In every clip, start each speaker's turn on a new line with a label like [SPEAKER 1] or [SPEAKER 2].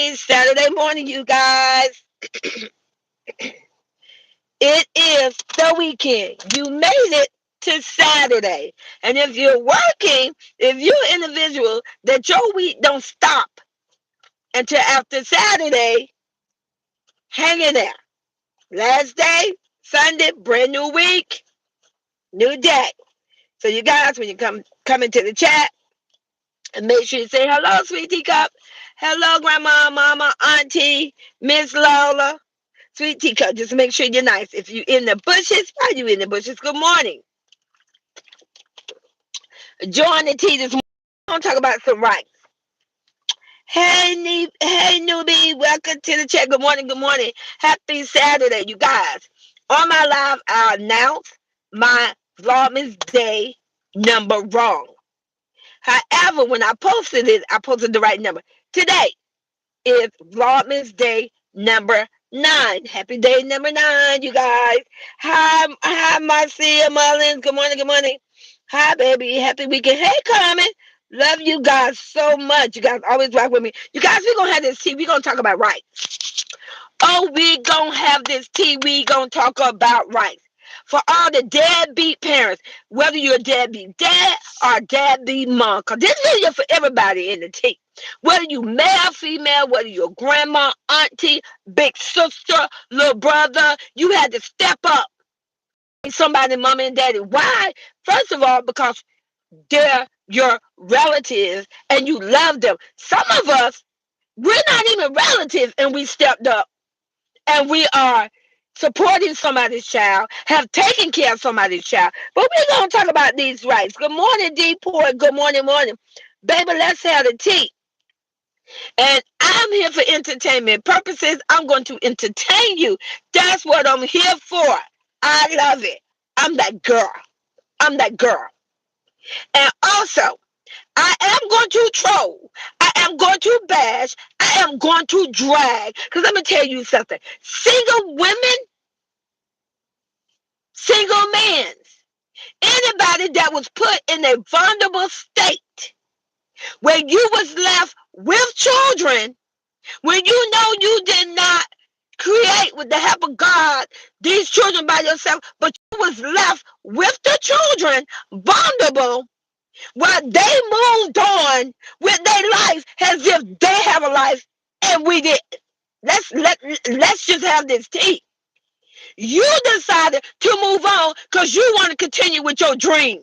[SPEAKER 1] Happy Saturday morning, you guys. It is the weekend. You made it to Saturday. And if you're working, if you're an individual that your week don't stop until after Saturday, hang in there. Last day, Sunday, brand new week, new day. So you guys, when you come into the chat, and make sure you say hello, sweet teacup. Hello, grandma, mama, auntie, Miss Lola. Sweet teacup, just make sure you're nice. If you in the bushes, why you in the bushes? Good morning. Join the tea this morning. We're going to talk about some rights. Hey, newbie, welcome to the chat. Good morning, good morning. Happy Saturday, you guys. On my live, I announce my Vlogmas Day number wrong. However, when I posted it, I posted the right number. Today is Vlogmas Day number 9. Happy day number 9, you guys. Hi, Marcia Mullins. Good morning, good morning. Hi, baby. Happy weekend. Hey, Carmen. Love you guys so much. You guys always rock with me. You guys, we're going to have this tea. We're going to talk about rights. Oh, we going to have this tea. We going to talk about rights. For all the deadbeat parents, whether you're a deadbeat dad or deadbeat mom, because this video for everybody in the tea. Whether you male, female, whether you're grandma, auntie, big sister, little brother, you had to step up. Somebody, mama and daddy. Why? First of all, because they're your relatives and you love them. Some of us, we're not even relatives and we stepped up and we are supporting somebody's child, have taken care of somebody's child. But we're going to talk about these rights. Good morning, D-Port. Good morning, morning. Baby, let's have the tea. And I'm here for entertainment purposes. I'm going to entertain you. That's what I'm here for. I love it. I'm that girl. I'm that girl. And also, I am going to troll. I am going to bash. I am going to drag. Because let me tell you something. Single women, single men, anybody that was put in a vulnerable state where you was left with children, when you know you did not create with the help of God these children by yourself, but you was left with the children vulnerable, while they moved on with their life as if they have a life and we did. Let's just have this tea. You decided to move on because you want to continue with your dreams.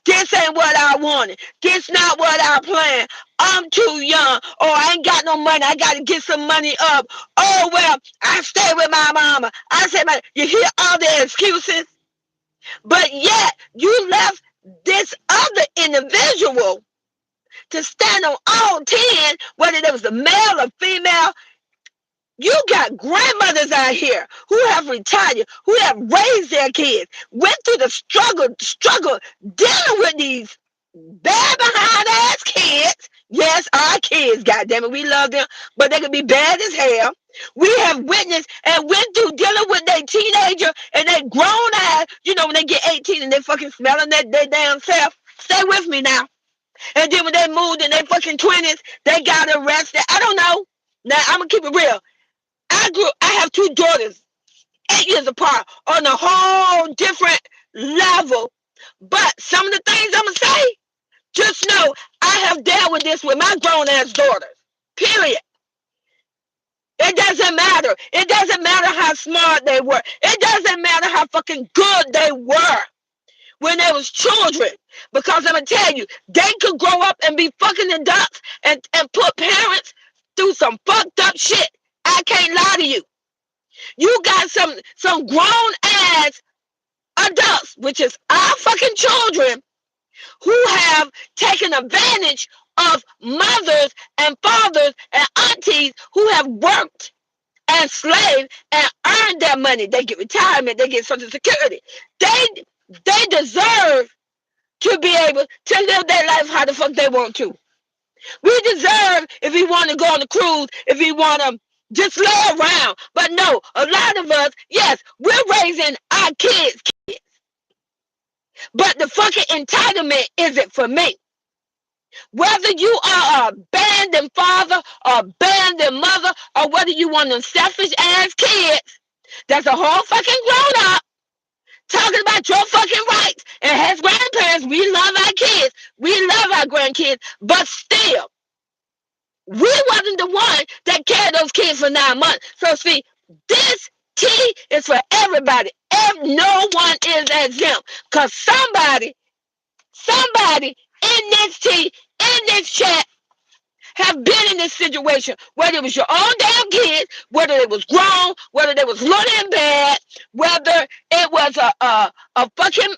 [SPEAKER 1] This ain't what I wanted. This not what I planned. I'm too young. Oh, I ain't got no money. I got to get some money up. Oh, well, I stay with my mama. I said, you hear all the excuses? But yet, you left this other individual to stand on all 10, whether it was a male or female. You got grandmothers out here who have retired, who have raised their kids, went through the struggle dealing with these bad behind ass kids. Yes, our kids, goddammit, we love them, but they can be bad as hell. We have witnessed and went through dealing with their teenager and they grown ass, when they get 18 and they fucking smelling they damn self. Stay with me now. And then when they moved in their fucking 20s, they got arrested. I don't know. Now, I'm going to keep it real. I have 2 daughters, 8 years apart, on a whole different level. But some of the things I'm going to say, just know I have dealt with this with my grown-ass daughters. Period. It doesn't matter. It doesn't matter how smart they were. It doesn't matter how fucking good they were when they was children. Because I'm going to tell you, they could grow up and be fucking adults and put parents through some fucked up shit. I can't lie to you. You got some grown ass adults, which is our fucking children, who have taken advantage of mothers and fathers and aunties who have worked and slaved and earned their money. They get retirement, they get Social Security. They deserve to be able to live their life how the fuck they want to. We deserve, if we want to go on a cruise, if we want to just lay around. But no, a lot of us, yes, we're raising our kids. But the fucking entitlement isn't for me. Whether you are a abandoned father or abandoned mother, or whether you want them selfish ass kids, that's a whole fucking grown up talking about your fucking rights. And as grandparents, we love our kids, we love our grandkids, but still, we wasn't the one that carried those kids for 9 months. So see, this tea is for everybody. No one is exempt. Cause somebody in this tea, in this chat, have been in this situation, whether it was your own damn kids, whether it was grown, whether they was little and bad, whether it was a fucking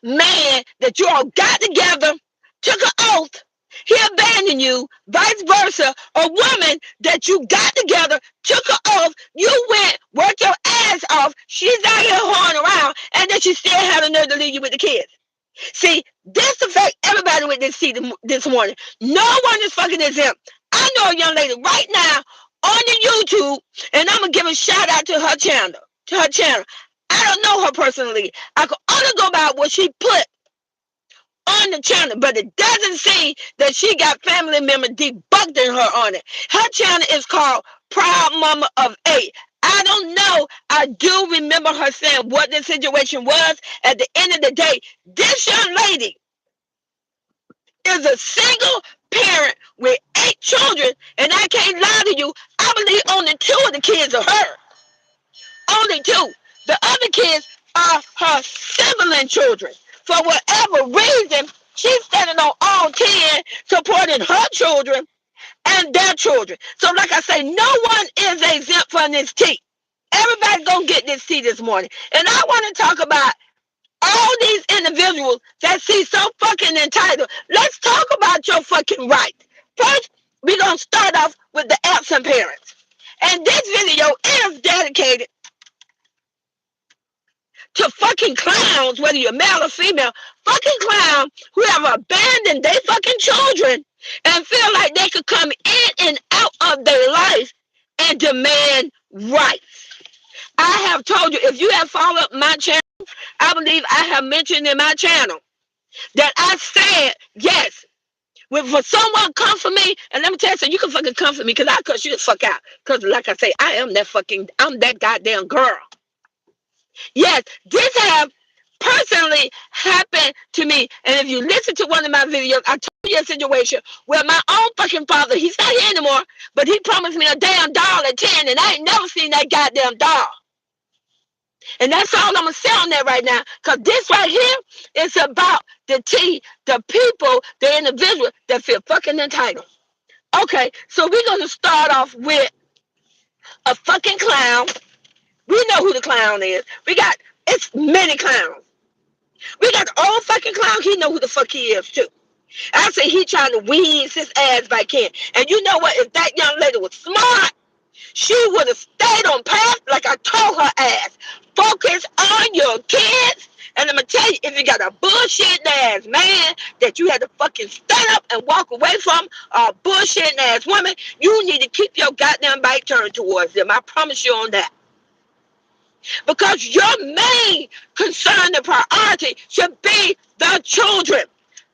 [SPEAKER 1] man that you all got together, took an oath, he abandoned you, vice versa, a woman that you got together, took an oath, you went, worked your ass off, she's out here horning around, and then she still had the nerve to leave you with the kids. See, this affects everybody with this seat this morning. No one is fucking exempt. I know a young lady right now on the YouTube, and I'm gonna give a shout out to her channel. I don't know her personally. I can only go by what she put on the channel, but it doesn't seem that she got family members debunking her on it. Her channel is called Proud Mama of 8. I don't know. I do remember her saying what the situation was. At the end of the day, this young lady is a single parent with 8 children, and I can't lie to you, I believe only 2 of the kids are her. Only 2. The other kids are her sibling children. For whatever reason, she's standing on all 10, supporting her children and their children. So like I say, no one is exempt from this tea. Everybody's going to get this tea this morning. And I want to talk about all these individuals that see so fucking entitled. Let's talk about your fucking rights. First, we're going to start off with the absent parents. And this video is dedicated to fucking clowns, whether you're male or female, fucking clowns who have abandoned their fucking children and feel like they could come in and out of their life and demand rights. I have told you, if you have followed my channel, I believe I have mentioned in my channel that I said, yes, when for someone come for me, and let me tell you something, you can fucking come for me because I cuss you the fuck out. Because like I say, I'm that goddamn girl. Yes, this have personally happened to me. And if you listen to one of my videos, I told you a situation where my own fucking father, he's not here anymore, but he promised me a damn doll at 10, and I ain't never seen that goddamn doll. And that's all I'm going to say on that right now. Because this right here is about the people, the individual that feel fucking entitled. Okay, so we're going to start off with a fucking clown. We know who the clown is. It's many clowns. We got the old fucking clown. He know who the fuck he is, too. I say he trying to wheeze his ass back in. And you know what? If that young lady was smart, she would have stayed on path like I told her ass. Focus on your kids. And I'm going to tell you, if you got a bullshit ass man that you had to fucking stand up and walk away from, a bullshit ass woman, you need to keep your goddamn back turned towards them. I promise you on that. Because your main concern and priority should be the children.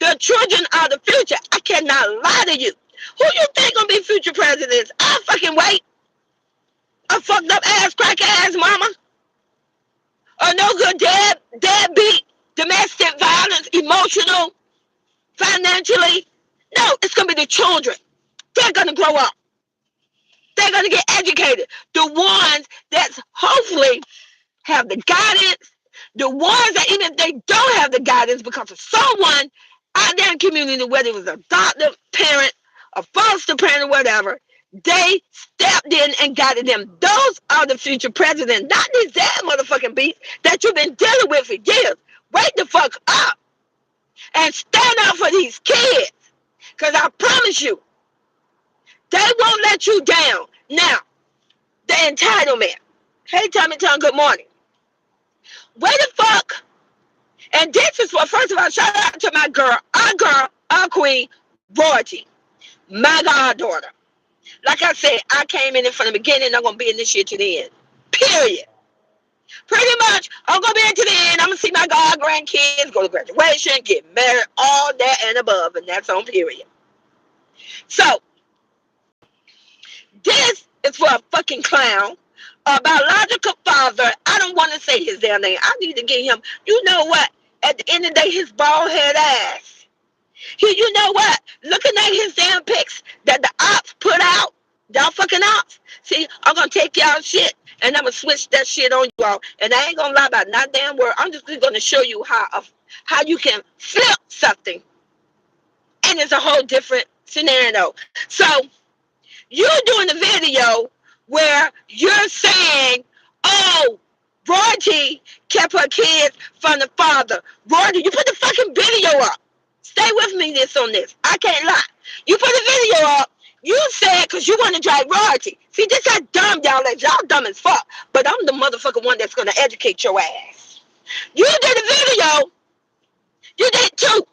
[SPEAKER 1] The children are the future. I cannot lie to you. Who you think gonna be future presidents? I'll fucking wait. A fucked up ass, crack ass mama. A no good deadbeat, domestic violence, emotional, financially. No, it's gonna be the children. They're gonna grow up. They're gonna get educated. The ones that's hopefully have the guidance, the ones that even if they don't have the guidance because of someone out there in the community, whether it was a adoptive parent, a foster parent, or whatever, they stepped in and guided them. Those are the future presidents, not these damn motherfucking beasts that you've been dealing with for years. Wake the fuck up and stand up for these kids. Because I promise you, they won't let you down. Now, the entitlement. Hey, Tommy Tom, good morning. Where the fuck? And this is what, first of all, shout out to my girl, our queen, Royalty, my goddaughter. Like I said, I came in it from the beginning, I'm going to be in this shit to the end. Period. Pretty much, I'm gonna be into the end. I'm gonna see my god grandkids, go to graduation, get married, all that and above, and that's on period. So this is for a fucking clown, a biological father. I don't want to say his damn name. I need to get him. You know what? At the end of the day, his bald head ass. You know what? Looking at his damn pics that the ops put out, y'all fucking ops. See, I'm gonna take y'all shit and I'm gonna switch that shit on you all. And I ain't gonna lie about not damn word. I'm just gonna show you how you can flip something, and it's a whole different scenario. So you're doing a video where you're saying, "Oh, Royalty kept her kids from the father." Royalty, you put the fucking video up. Stay with me on this. I can't lie. You put the video up. You said because you want to drive Royalty. See, this is dumb, y'all. Like, y'all dumb as fuck. But I'm the motherfucking one that's gonna educate your ass. You did a video. You did too.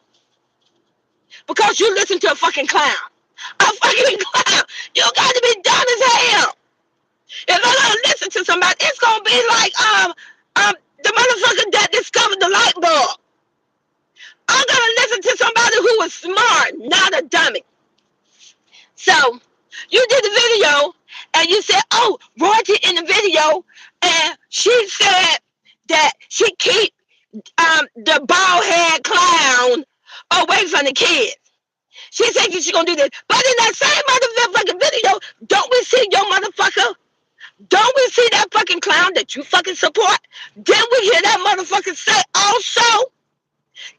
[SPEAKER 1] Because you listen to a fucking clown. A fucking clown. You got to be dumb as hell. If I don't listen to somebody, it's gonna be like the motherfucker that discovered the light bulb. I'm gonna listen to somebody who was smart, not a dummy. So you did the video and you said, "Oh, Royalty in the video," and she said that she keep the bald head clown away from the kids. She said she's gonna do this, but in that same motherfucking video, don't we see your motherfucker? Don't we see that fucking clown that you fucking support? Then we hear that motherfucker say also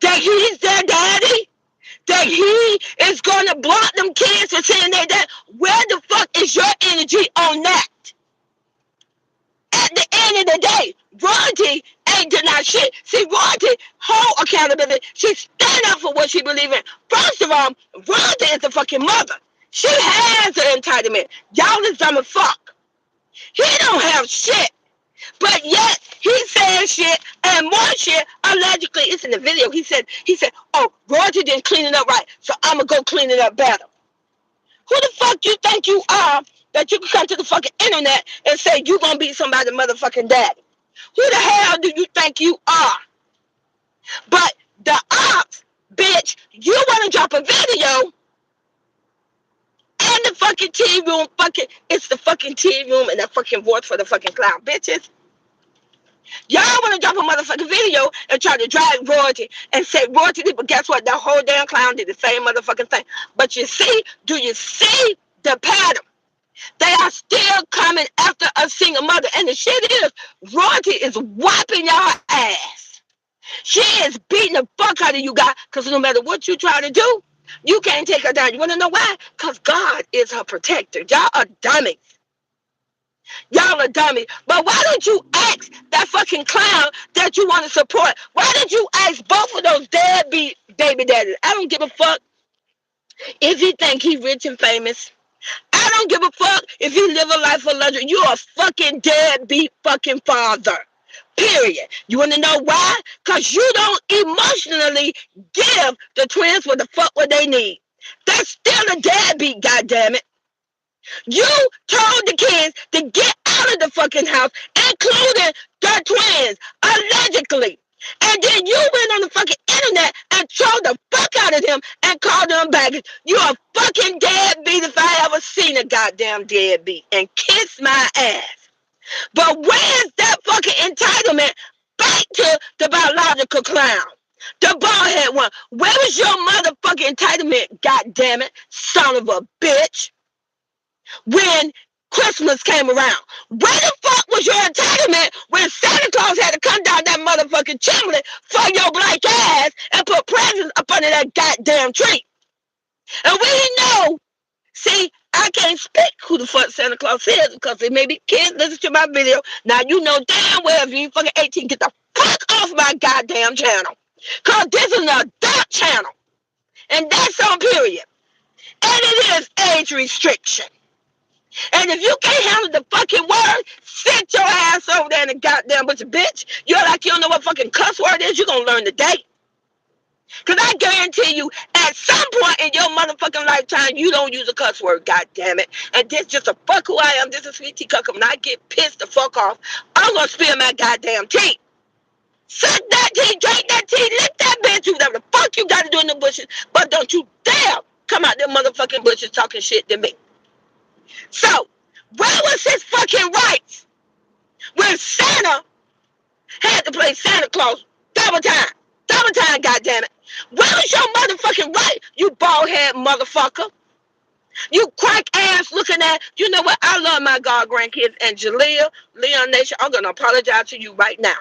[SPEAKER 1] that he's their daddy, that he is gonna block them kids for saying their dad. Where the fuck is your energy on that? At the end of the day, Royalty ain't denied shit. See, Royalty hold accountability. She stand up for what she believe in. First of all, Royalty is the fucking mother. She has an entitlement. Y'all is dumb as fuck. He don't have shit. But yet he said shit and more shit. Allegedly, it's in the video. He said, "Oh, Roger didn't clean it up right, so I'ma go clean it up better." Who the fuck you think you are that you can come to the fucking internet and say you gonna be somebody's motherfucking daddy? Who the hell do you think you are? But the ops, bitch, you wanna drop a video and the fucking tea room it's the fucking tea room and the fucking voice for the fucking clown, bitches. Y'all want to drop a motherfucking video and try to drag Royalty and say Royalty did, but guess what? That whole damn clown did the same motherfucking thing. But you see, do you see the pattern? They are still coming after a single mother. And the shit is, Royalty is wiping y'all ass. She is beating the fuck out of you guys, because no matter what you try to do, you can't take her down. You want to know why? Because God is her protector. Y'all are dummies. Y'all are dummies. But why don't you ask that fucking clown that you want to support? Why did you ask both of those deadbeat baby daddies? I don't give a fuck if he think he rich and famous. I don't give a fuck if you live a life of luxury. You a fucking deadbeat fucking father. Period. You want to know why? Because you don't emotionally give the twins what the fuck what they need. That's still a deadbeat, goddammit. You told the kids to get out of the fucking house, including the twins, allegedly. And then you went on the fucking internet and trolled the fuck out of them and called them baggage. You're a fucking deadbeat if I ever seen a goddamn deadbeat. And kiss my ass. But where's that fucking entitlement back to the biological clown? The bald-head one. Where was your motherfucking entitlement, goddammit, son of a bitch? When Christmas came around, where the fuck was your entitlement when Santa Claus had to come down that motherfucking chimney for your black ass and put presents up under that goddamn tree? And we know, see, I can't speak who the fuck Santa Claus is because there may be kids listen to my video. Now you know damn well if you ain't fucking 18, get the fuck off my goddamn channel. Because this is an adult channel. And that's on period. And it is age restriction. And if you can't handle the fucking word, sit your ass over there in the goddamn bunch of bitch. You're like you don't know what fucking cuss word is. You're going to learn today. Because I guarantee you, at some point in your motherfucking lifetime, you don't use a cuss word, god damn it. And this just a fuck who I am. This is Sweet Tea Cuckold. When I get pissed the fuck off, I'm gonna spill my goddamn tea. Suck that tea, drink that tea, lick that bitch, you whatever the fuck you gotta do in the bushes. But don't you dare come out them motherfucking bushes talking shit to me. So, where was his fucking rights when Santa had to play Santa Claus double time? Double time, goddammit. Where was your motherfucking right, you bald head motherfucker? You crack ass looking at, you know what? I love my god grandkids and Jalea, Leon Nation. I'm gonna apologize to you right now.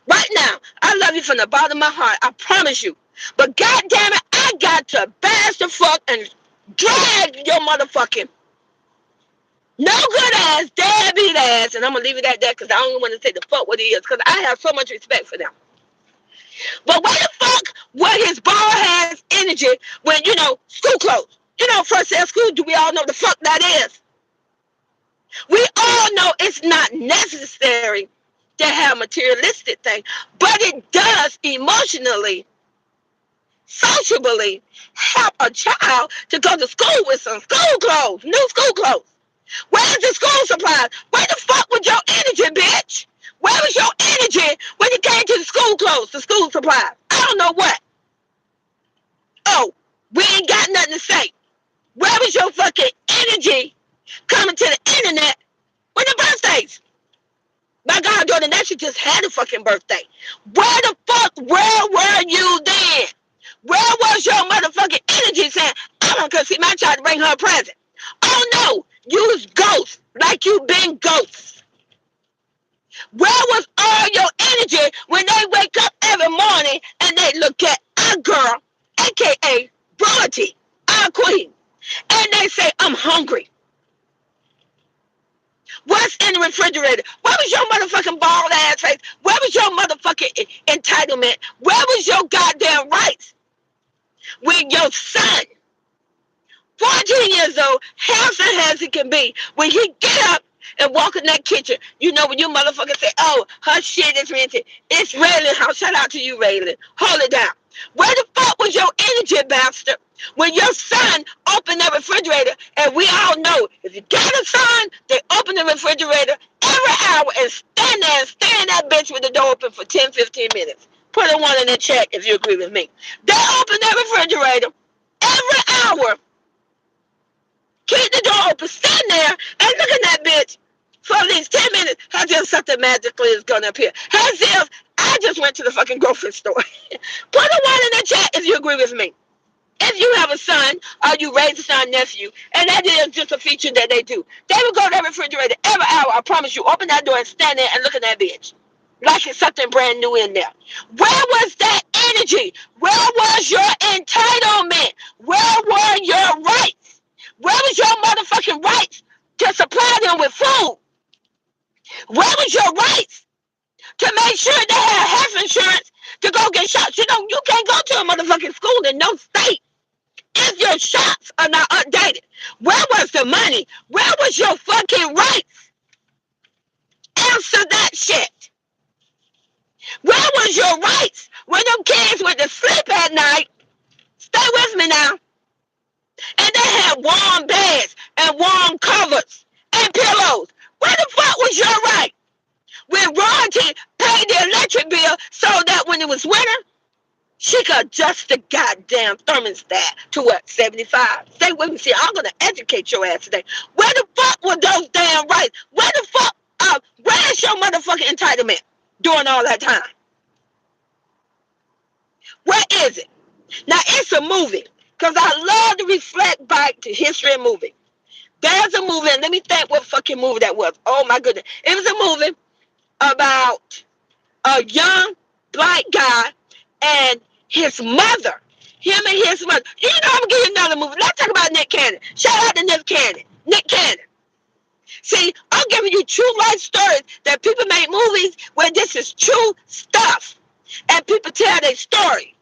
[SPEAKER 1] Right now. I love you from the bottom of my heart. I promise you. But goddamn it, I got to bash the fuck and drag your motherfucking no good ass, deadbeat ass, and I'm gonna leave it at that because I don't want to say the fuck what he is because I have so much respect for them. But where the fuck were his bald ass energy when, you know, school closed? You know, first day of school, do we all know the fuck that is? We all know it's not necessary to have materialistic things, but it does emotionally, socially help a child to go to school with some school clothes, new school clothes. Where's the school supplies? Where the fuck was your energy, bitch? Where was your energy when it came to the school clothes, the school supplies? I don't know what. Oh, we ain't got nothing to say. Where was your fucking energy coming to the internet with the birthdays? My goddaughter, that she just had a fucking birthday. Where the fuck, where were you then? Where was your motherfucking energy saying, I want to come see my child to bring her a present? Oh no, use ghosts like you been ghosts. Where was all your energy when they wake up every morning and they look at our girl, aka royalty, our queen, and they say, I'm hungry? What's in the refrigerator? Where was your motherfucking bald ass face? Where was your motherfucking entitlement? Where was your goddamn rights? When your son, 14 years old, handsome as he can be, when he get up and walk in that kitchen, you know, when you motherfucker say, oh, her shit is rented. It's Raylan house. Shout out to you, Raylan. Hold it down. Where the fuck was your energy, bastard? When your son opened that refrigerator, and we all know, if you got a son, they open the refrigerator every hour and stand there and stare in that bitch with the door open for 10, 15 minutes. Put a one in the chat if you agree with me. They open that refrigerator every hour, keep the door open, stand there and look at that bitch for at least 10 minutes, as if something magically is going to appear. As if I just went to the fucking grocery store. Put a one in the chat if you agree with me. If you have a son or you raise a son, nephew, and that is just a feature that they do, they will go to that refrigerator every hour. I promise you, open that door and stand there and look at that bitch like it's something brand new in there. Where was that energy? Where was your entitlement? Where were your rights? Where was your motherfucking rights to supply them with food? Where was your rights to make sure they had health insurance to go get shots? You know, you can't go to a motherfucking school in no state if your shots are not updated. Where was the money? Where was your fucking rights? Answer that shit. Where was your rights when them kids went to sleep at night? Stay with me now. And they had warm beds and warm covers and pillows. Where the fuck was your right? When royalty paid the electric bill so that when it was winter, she could adjust the goddamn thermostat to what, 75? Stay with me. See, I'm going to educate your ass today. Where the fuck were those damn rights? Where the fuck, where's your motherfucking entitlement during all that time? Where is it? Now, it's a movie, because I love to reflect back to history and movie. There's a movie, and let me think what fucking movie that was. Oh, my goodness. It was a movie about a young black guy and his mother. Him and his mother. You know, I'm going to give you another movie. Let's talk about Nick Cannon. Shout out to Nick Cannon. Nick Cannon. See, I'm giving you true life stories that people make movies where this is true stuff. And people tell their story.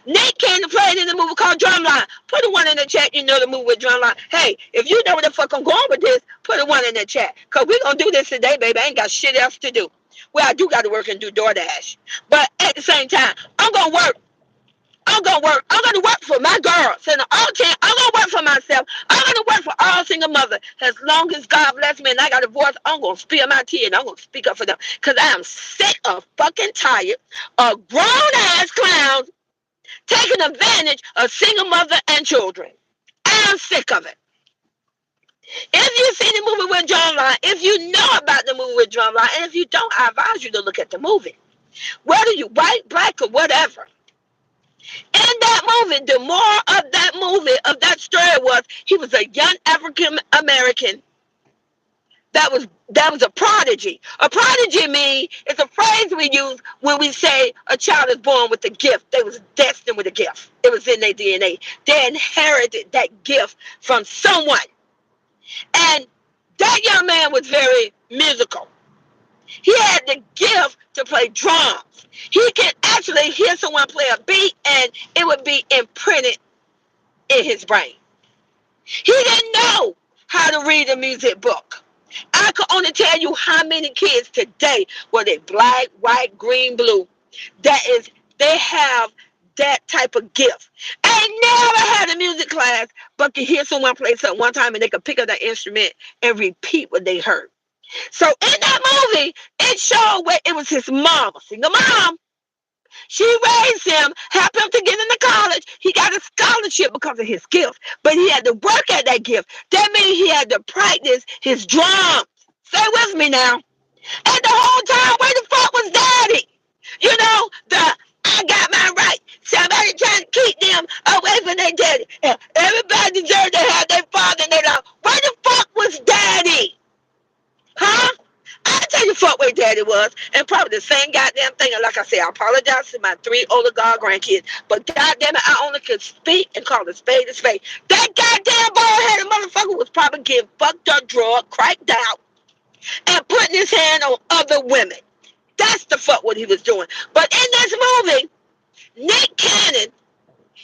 [SPEAKER 1] Nick Cannon played in the movie called Drumline. Put a one in the chat, you know the movie with Drumline. Hey, if you know where the fuck I'm going with this, put a one in the chat. Because we're going to do this today, baby. I ain't got shit else to do. Well, I do got to work and do DoorDash. But at the same time, I'm going to work. I'm gonna work. I'm gonna work for my girls. And all ten, I'm gonna work for myself. I'm gonna work for all single mothers. As long as God bless me and I got a voice, I'm gonna spill my tea and I'm gonna speak up for them. Cause I am sick of fucking tired of grown ass clowns taking advantage of single mother and children. I'm sick of it. If you see the movie with Drumline, if you know about the movie with Drumline, and if you don't, I advise you to look at the movie. Whether you white, black, or whatever. In that movie, the moral of that movie, of that story was he was a young African American that was a prodigy. A prodigy means it's a phrase we use when we say a child is born with a gift. They was destined with a gift. It was in their DNA. They inherited that gift from someone. And that young man was very musical. He had the gift to play drums. He could actually hear someone play a beat and it would be imprinted in his brain. He didn't know how to read a music book. I could only tell you how many kids today, whether they black, white, green, blue, they have that type of gift. I never had a music class, but could hear someone play something one time and they could pick up that instrument and repeat what they heard. So in that movie, it showed where it was his mama, single mom. She raised him, helped him to get into college. He got a scholarship because of his gift, but he had to work at that gift. That means he had to practice his drums. Stay with me now. And the whole time, where the fuck was daddy? You know, I got my right. Somebody trying to keep them away from their daddy. Everybody deserves to have their father and their dog. Where the fuck was daddy? Huh? I tell you fuck where daddy was, and probably the same goddamn thing. And like I said, I apologize to my 3 older god grandkids, but goddamn it, I only could speak and call a spade a spade. That goddamn bald-headed motherfucker was probably getting fucked up, drugged, cracked out, and putting his hand on other women. That's the fuck what he was doing. But in this movie, Nick Cannon,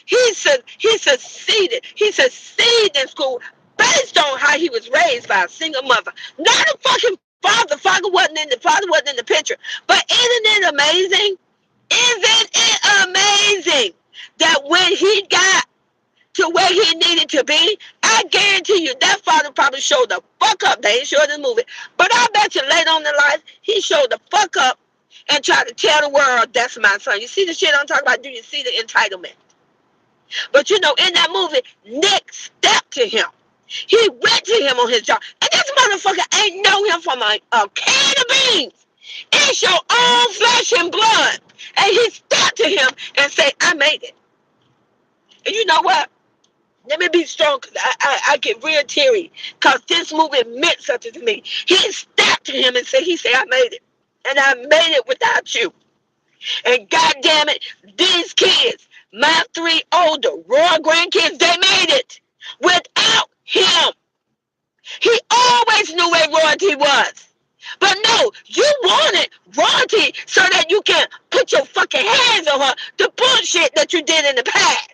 [SPEAKER 1] he succeeded. He succeeded in school based on how he was raised by a single mother. Not a fucking father. Father wasn't in the picture. But isn't it amazing? Isn't it amazing that when he got to where he needed to be, I guarantee you that father probably showed the fuck up. They ain't showed in the movie. But I bet you later on in life, he showed the fuck up and tried to tell the world, that's my son. You see the shit I'm talking about? Do you see the entitlement? But you know, in that movie, Nick stepped to him. He went to him on his job. And this motherfucker ain't know him from a can of beans. It's your own flesh and blood. And he stepped to him and said, I made it. And you know what? Let me be strong because I get real teary because this movie meant something to me. He stepped to him and said, I made it. And I made it without you. And goddamn it, these kids, my 3 older royal grandkids, they made it without him. He always knew where royalty was. But no, you wanted royalty so that you can put your fucking hands on her, the bullshit that you did in the past.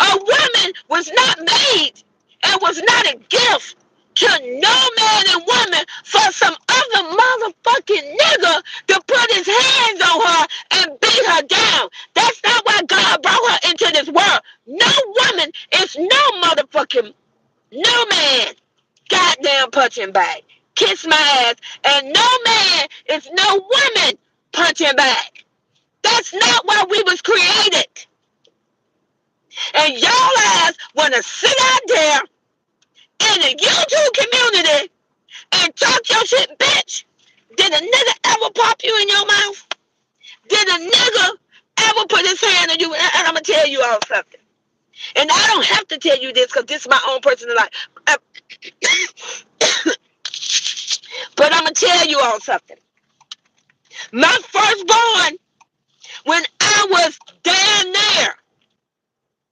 [SPEAKER 1] A woman was not made and was not a gift to no man and woman for some other motherfucking nigga to put his hands on her and beat her down. That's not why God brought her into this world. No woman is no motherfucking, no man goddamn punching bag. Kiss my ass. And no man is no woman punching back. That's not why we was created. And y'all ass want to sit out there in the YouTube community and talk your shit, bitch. Did a nigga ever pop you in your mouth? Did a nigga ever put his hand on you? And I'm going to tell you all something. And I don't have to tell you this because this is my own personal life. But I'm going to tell you all something. My firstborn, when I was down there,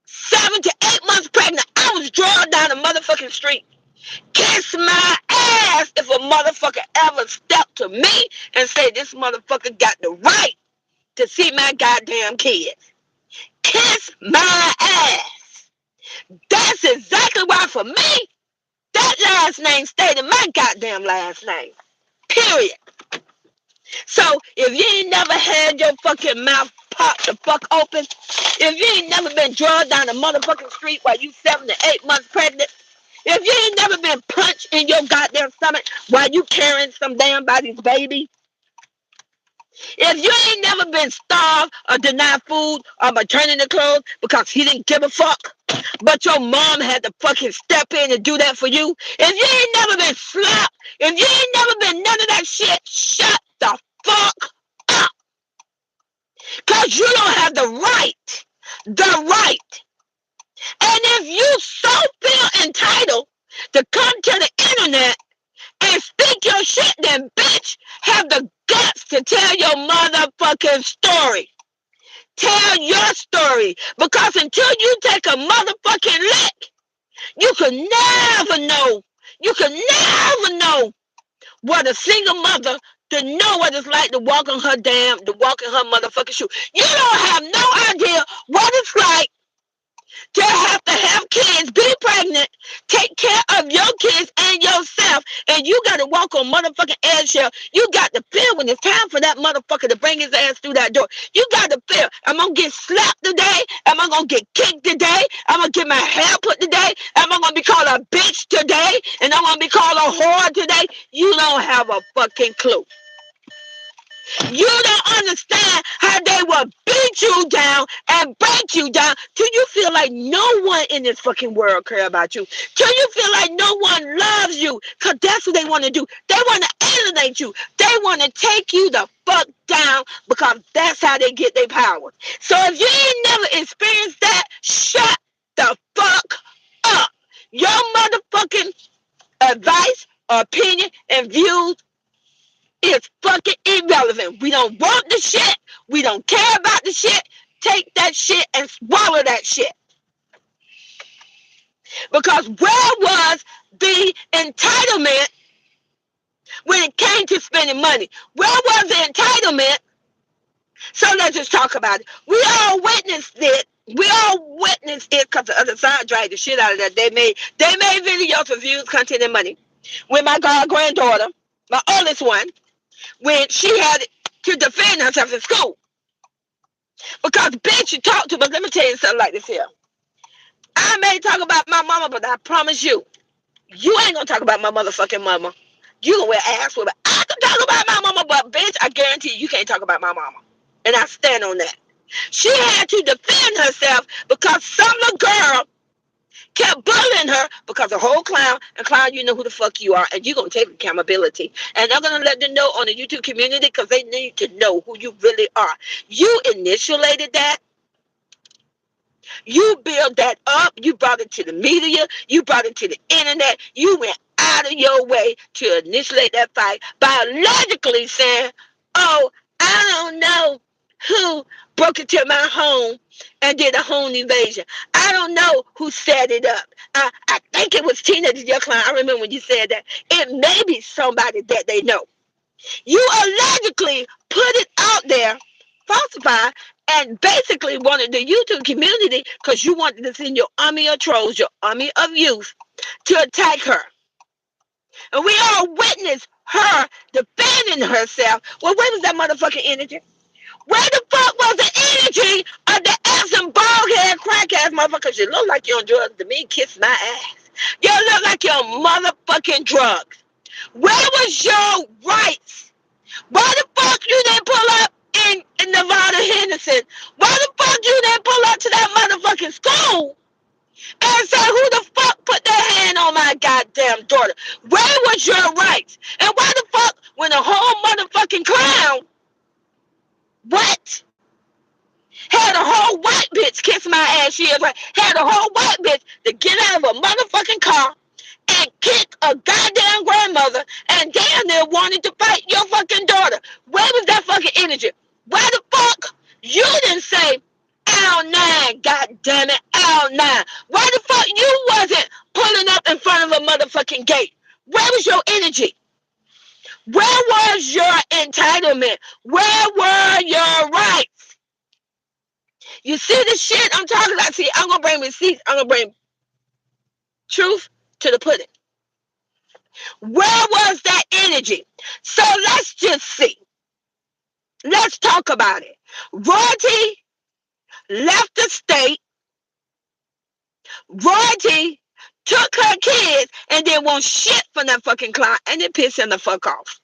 [SPEAKER 1] 7 to 8 months pregnant, I was drawn down the motherfucking street. Kiss my ass if a motherfucker ever stepped to me and said this motherfucker got the right to see my goddamn kids. Kiss my ass. That's exactly why for me, that last name stayed in my goddamn last name. Period. So if you ain't never had your fucking mouth popped the fuck open, if you ain't never been drugged down the motherfucking street while you 7 to 8 months pregnant, if you ain't never been punched in your goddamn stomach while you carrying some damn body's baby, if you ain't never been starved or denied food or maternity clothes because he didn't give a fuck, but your mom had to fucking step in and do that for you, if you ain't never been slapped, if you ain't never been none of that shit, shut the fuck up. Because you don't have the right. The right. And if you so feel entitled to come to the internet and speak your shit, then bitch, have the guts to tell your motherfucking story. Tell your story. Because until you take a motherfucking lick, you could never know. You could never know what a single mother to know what it's like to walk in her motherfucking shoe. You don't have no idea what it's like to have kids, be pregnant, take care of your kids and yourself, and you got to walk on motherfucking eggshell. You got to feel when it's time for that motherfucker to bring his ass through that door. You got to feel, am I going to get slapped today? Am I going to get kicked today? Am I going to get my hair put today? Am I going to be called a bitch today? And I'm going to be called a whore today? You don't have a fucking clue. You don't understand how they will beat you down and break you down till you feel like no one in this fucking world care about you. Till you feel like no one loves you. Because that's what they want to do. They want to alienate you. They want to take you the fuck down because that's how they get their power. So if you ain't never experienced that, shut the fuck up. Your motherfucking advice, opinion, and views is fucking irrelevant. We don't want the shit. We don't care about the shit. Take that shit and swallow that shit. Because where was the entitlement when it came to spending money? Where was the entitlement? So let's just talk about it. We all witnessed it. We all witnessed it because the other side dragged the shit out of that. They made videos for views, content, and money. With my god granddaughter, my oldest one, when she had to defend herself in school. Because bitch, you talk to, but let me tell you something like this here. I may talk about my mama, but I promise you, you ain't gonna talk about my motherfucking mama. You gonna wear ass with it. I can talk about my mama, but bitch, I guarantee you can't talk about my mama. And I stand on that. She had to defend herself because some little girl kept bullying her because a whole clown, and clown, you know who the fuck you are, and you're gonna take accountability. And I'm gonna let them know on the YouTube community because they need to know who you really are. You initiated that. You built that up. You brought it to the media. You brought it to the internet. You went out of your way to initiate that fight biologically saying, oh, I don't know who broke into my home and did a home invasion. I don't know who set it up. I think it was Tina, your client. I remember when you said that. It may be somebody that they know. You allegedly put it out there, falsified, and basically wanted the YouTube community, because you wanted to send your army of trolls, your army of youth, to attack her. And we all witnessed her defending herself. Well, where was that motherfucking energy? Where the fuck was the energy of the ass and bald head crack ass motherfuckers? You look like you're on drugs to me. Kiss my ass. You look like you're on motherfucking drugs. Where was your rights? Why the fuck you didn't pull up in Nevada Henderson? Why the fuck you didn't pull up to that motherfucking school and say who the fuck put their hand on my goddamn daughter? Where was your rights? And why the fuck when a whole motherfucking clown, what? Had a whole white bitch kiss my ass, she is right. Had a whole white bitch to get out of a motherfucking car and kick a goddamn grandmother and damn near wanted to fight your fucking daughter. Where was that fucking energy? Why the fuck you didn't say L9, god damn it, L9? Why the fuck you wasn't pulling up in front of a motherfucking gate? Where was your energy? Where was your entitlement? Where were your rights? You see the shit I'm talking about? See, I'm gonna bring receipts. I'm gonna bring truth to the pudding. Where was that energy? So let's just see. Let's talk about it. Royalty left the state. Royalty took her kids and then want shit from that fucking client and then pissing the fuck off.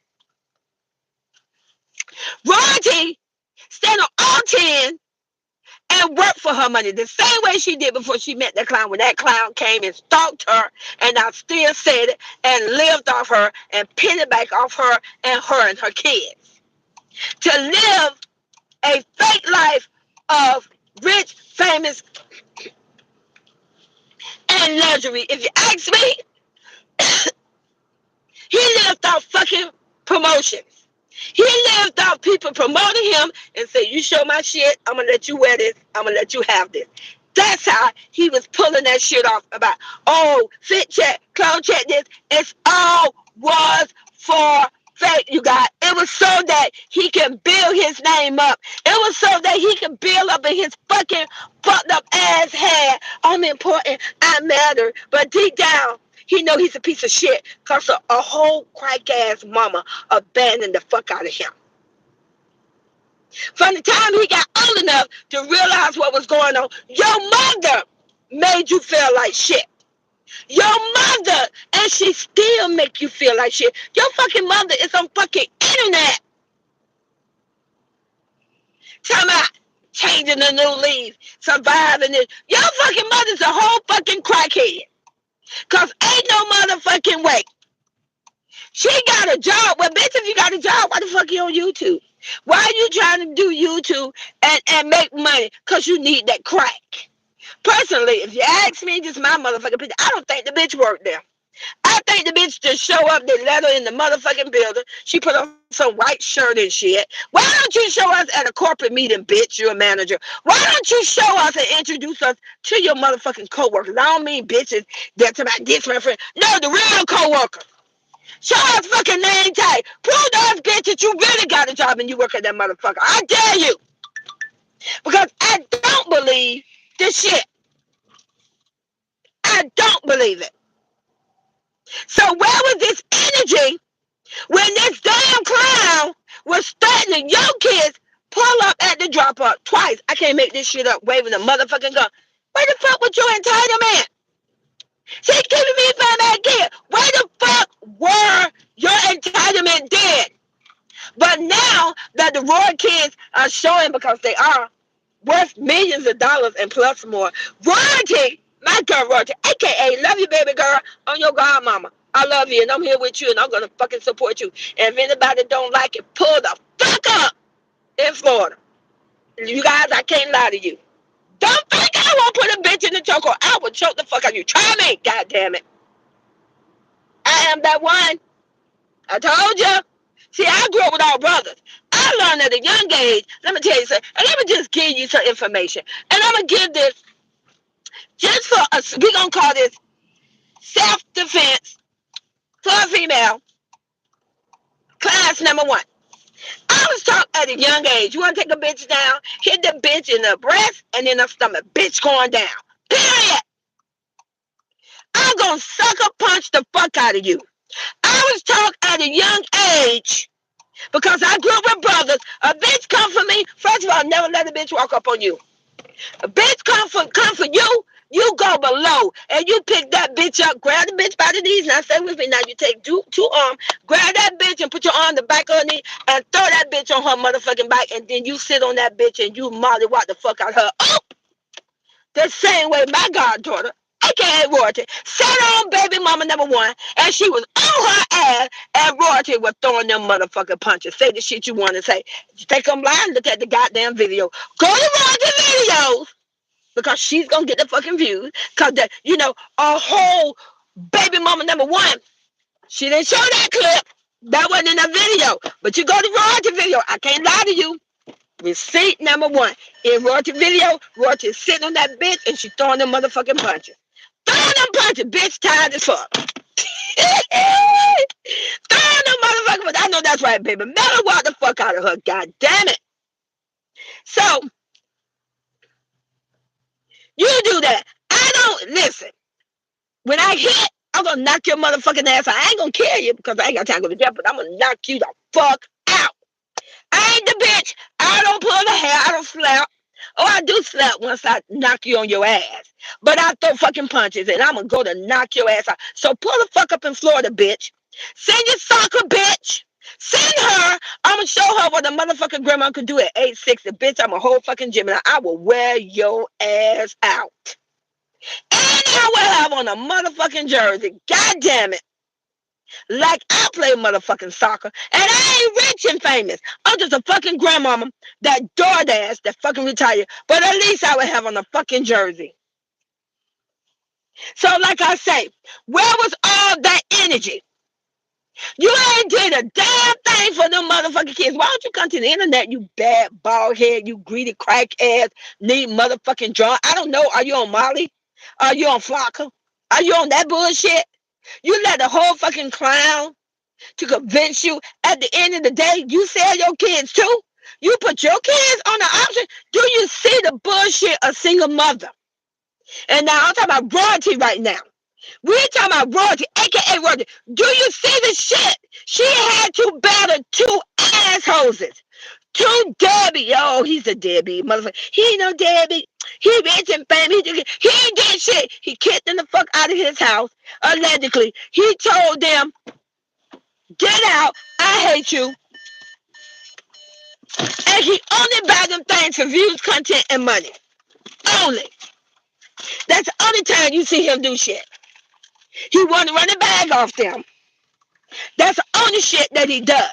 [SPEAKER 1] Royalty stand on all 10 and work for her money the same way she did before she met that clown. When that clown came and stalked her, and I still said it, and lived off her and pinned back off her and her kids. To live a fake life of rich, famous, and luxury. If you ask me, he lived off fucking promotions. He lived off people promoting him and say, you show my shit, I'm going to let you wear this. I'm going to let you have this. That's how he was pulling that shit off about, oh, fit check, clone check this. It's all was for fake, you guys. It was so that he can build his name up. It was so that he can build up in his fucking fucked up ass head. I'm important, I matter. But deep down, he know he's a piece of shit because a whole crack ass mama abandoned the fuck out of him. From the time he got old enough to realize what was going on, your mother made you feel like shit. Your mother, and she still make you feel like shit. Your fucking mother is on fucking internet. Talking about changing the new leaf, surviving it. Your fucking mother's a whole fucking crackhead. Cause ain't no motherfucking way. She got a job. Well, bitch, if you got a job, why the fuck you on YouTube? Why are you trying to do YouTube and make money? Because you need that crack. Personally, if you ask me, just my motherfucking bitch, I don't think the bitch worked there. I think the bitch just show up, they let her in the motherfucking building. She put on some white shirt and shit. Why don't you show us at a corporate meeting, bitch? You're a manager. Why don't you show us and introduce us to your motherfucking coworkers? I don't mean bitches that's about this, my friend. No, the real coworkers. Show us fucking name tag. Prove to us, bitch, that you really got a job and you work at that motherfucker. I dare you. Because I don't believe this shit. I don't believe it. So where was this energy when this damn clown was threatening young kids pull up at the drop up twice? I can't make this shit up, waving a motherfucking gun. Where the fuck was your entitlement? She's keeping me from that kid. Where the fuck were your entitlement dead? But now that the Roy kids are showing, because they are worth millions of dollars and plus more, Royalty, my girl Royalty, aka love you baby girl, I'm your godmama. I love you and I'm here with you and I'm gonna fucking support you. And if anybody don't like it, pull the fuck up in Florida. You guys, I can't lie to you. Don't think I won't put a bitch in the chokehold. I will choke the fuck out of you. Try me, god damn it. I am that one. I told you. See, I grew up with all brothers. I learned at a young age. Let me tell you something. And let me just give you some information. And I'm going to give this just for us. We're going to call this self-defense for a female, class number 1. I was taught at a young age, you want to take a bitch down, hit the bitch in the breast and in the stomach. Bitch going down. Period. I'm going to sucker punch the fuck out of you. I was taught at a young age, because I grew up with brothers, a bitch come for me. First of all, never let a bitch walk up on you. A bitch come for you, you go below and you pick that bitch up, grab the bitch by the knees. Now stay with me. Now you take two arms, grab that bitch and put your arm on the back of her knee and throw that bitch on her motherfucking back, and then you sit on that bitch and you mollywop the fuck out her. Oh, the same way my goddaughter, aka Royalty, sat on baby mama number 1, and she was on her ass, and Royalty was throwing them motherfucking punches. Say the shit you want to say. You think I'm lying? Look at the goddamn video. Go to Royalty videos, because she's gonna get the fucking views. Cause a whole baby mama number 1, she didn't show that clip. That wasn't in the video. But you go to Royalty video. I can't lie to you. Receipt number 1. In Royalty video, Royalty is sitting on that bitch and she throwing them motherfucking punches. Throwing them punches, bitch, tired as fuck. Throwing them motherfucking punches. I know that's right, baby. Metal walk the fuck out of her. God damn it. So, you do that. I don't, listen. When I hit, I'm gonna knock your motherfucking ass out. I ain't gonna kill you because I ain't got time to go to jail, but I'm gonna knock you the fuck out. I ain't the bitch. I don't pull the hair. I don't slap. Oh, I do slap once I knock you on your ass. But I throw fucking punches and I'm gonna go to knock your ass out. So pull the fuck up in Florida, bitch. Send your soccer, bitch. Send her. I'm gonna show her what a motherfucking grandma could do at age 60. Bitch, I'm a whole fucking Gemini. I will wear your ass out. And I will have on a motherfucking jersey. God damn it. Like I play motherfucking soccer. And I ain't rich and famous. I'm just a fucking grandmama that DoorDash that fucking retired. But at least I would have on a fucking jersey. So like I say, where was all that energy? You ain't did a damn thing for them motherfucking kids. Why don't you come to the internet, you bad bald head, you greedy crack ass, need motherfucking drunk? I don't know. Are you on Molly? Are you on Flocka? Are you on that bullshit? You let the whole fucking clown to convince you at the end of the day, you sell your kids too? You put your kids on the option? Do you see the bullshit of single mother? And now I'm talking about royalty right now. We're talking about royalty, aka royalty. Do you see the shit? She had to battle two assholes. Two Debbie. Oh, he's a Debbie, motherfucker. He ain't no Debbie. He rich and famous. He ain't did shit. He kicked them the fuck out of his house, allegedly. He told them, get out. I hate you. And he only buy them things for views, content, and money. Only. That's the only time you see him do shit. He want to run a bag off them. That's the only shit that he does.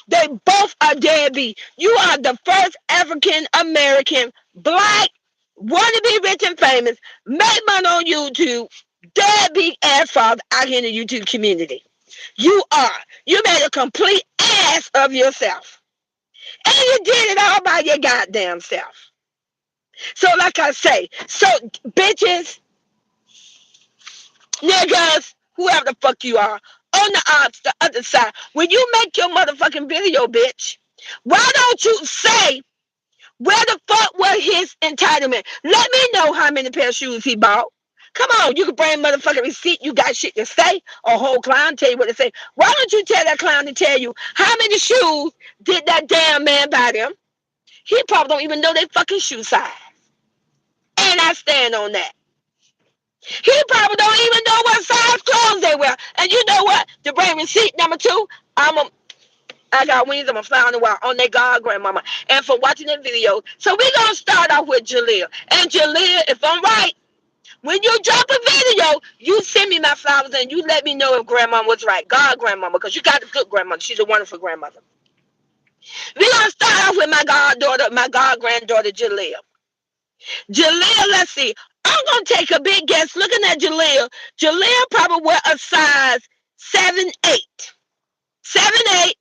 [SPEAKER 1] They both are deadbeat. You are the first African American black want to be rich and famous, make money on YouTube, deadbeat ass father out here in the YouTube community. You are. You made a complete ass of yourself. And you did it all by your goddamn self. So like I say, so bitches, niggas, whoever the fuck you are, on the other side, when you make your motherfucking video, bitch, why don't you say where the fuck was his entitlement? Let me know how many pair of shoes he bought. Come on, you can bring motherfucking receipt. You got shit to say. A whole clown tell you what to say. Why don't you tell that clown to tell you how many shoes did that damn man buy them? He probably don't even know their fucking shoe size. And I stand on that. He probably don't even know what size clothes they wear. And you know what? To bring receipt number two, I got wings. I'm a fly on the wall on that God grandmama. And for watching the video. So we're going to start off with Jaleel. And Jaleel, if I'm right, when you drop a video, you send me my flowers and you let me know if grandma was right. God grandmama, because you got a good grandmother. She's a wonderful grandmother. We're going to start off with my goddaughter, my god granddaughter, Jaleel. Jaleel, let's see. I'm going to take a big guess. Looking at Jaleel, Jaleel probably wear a size 7'8". 7'8".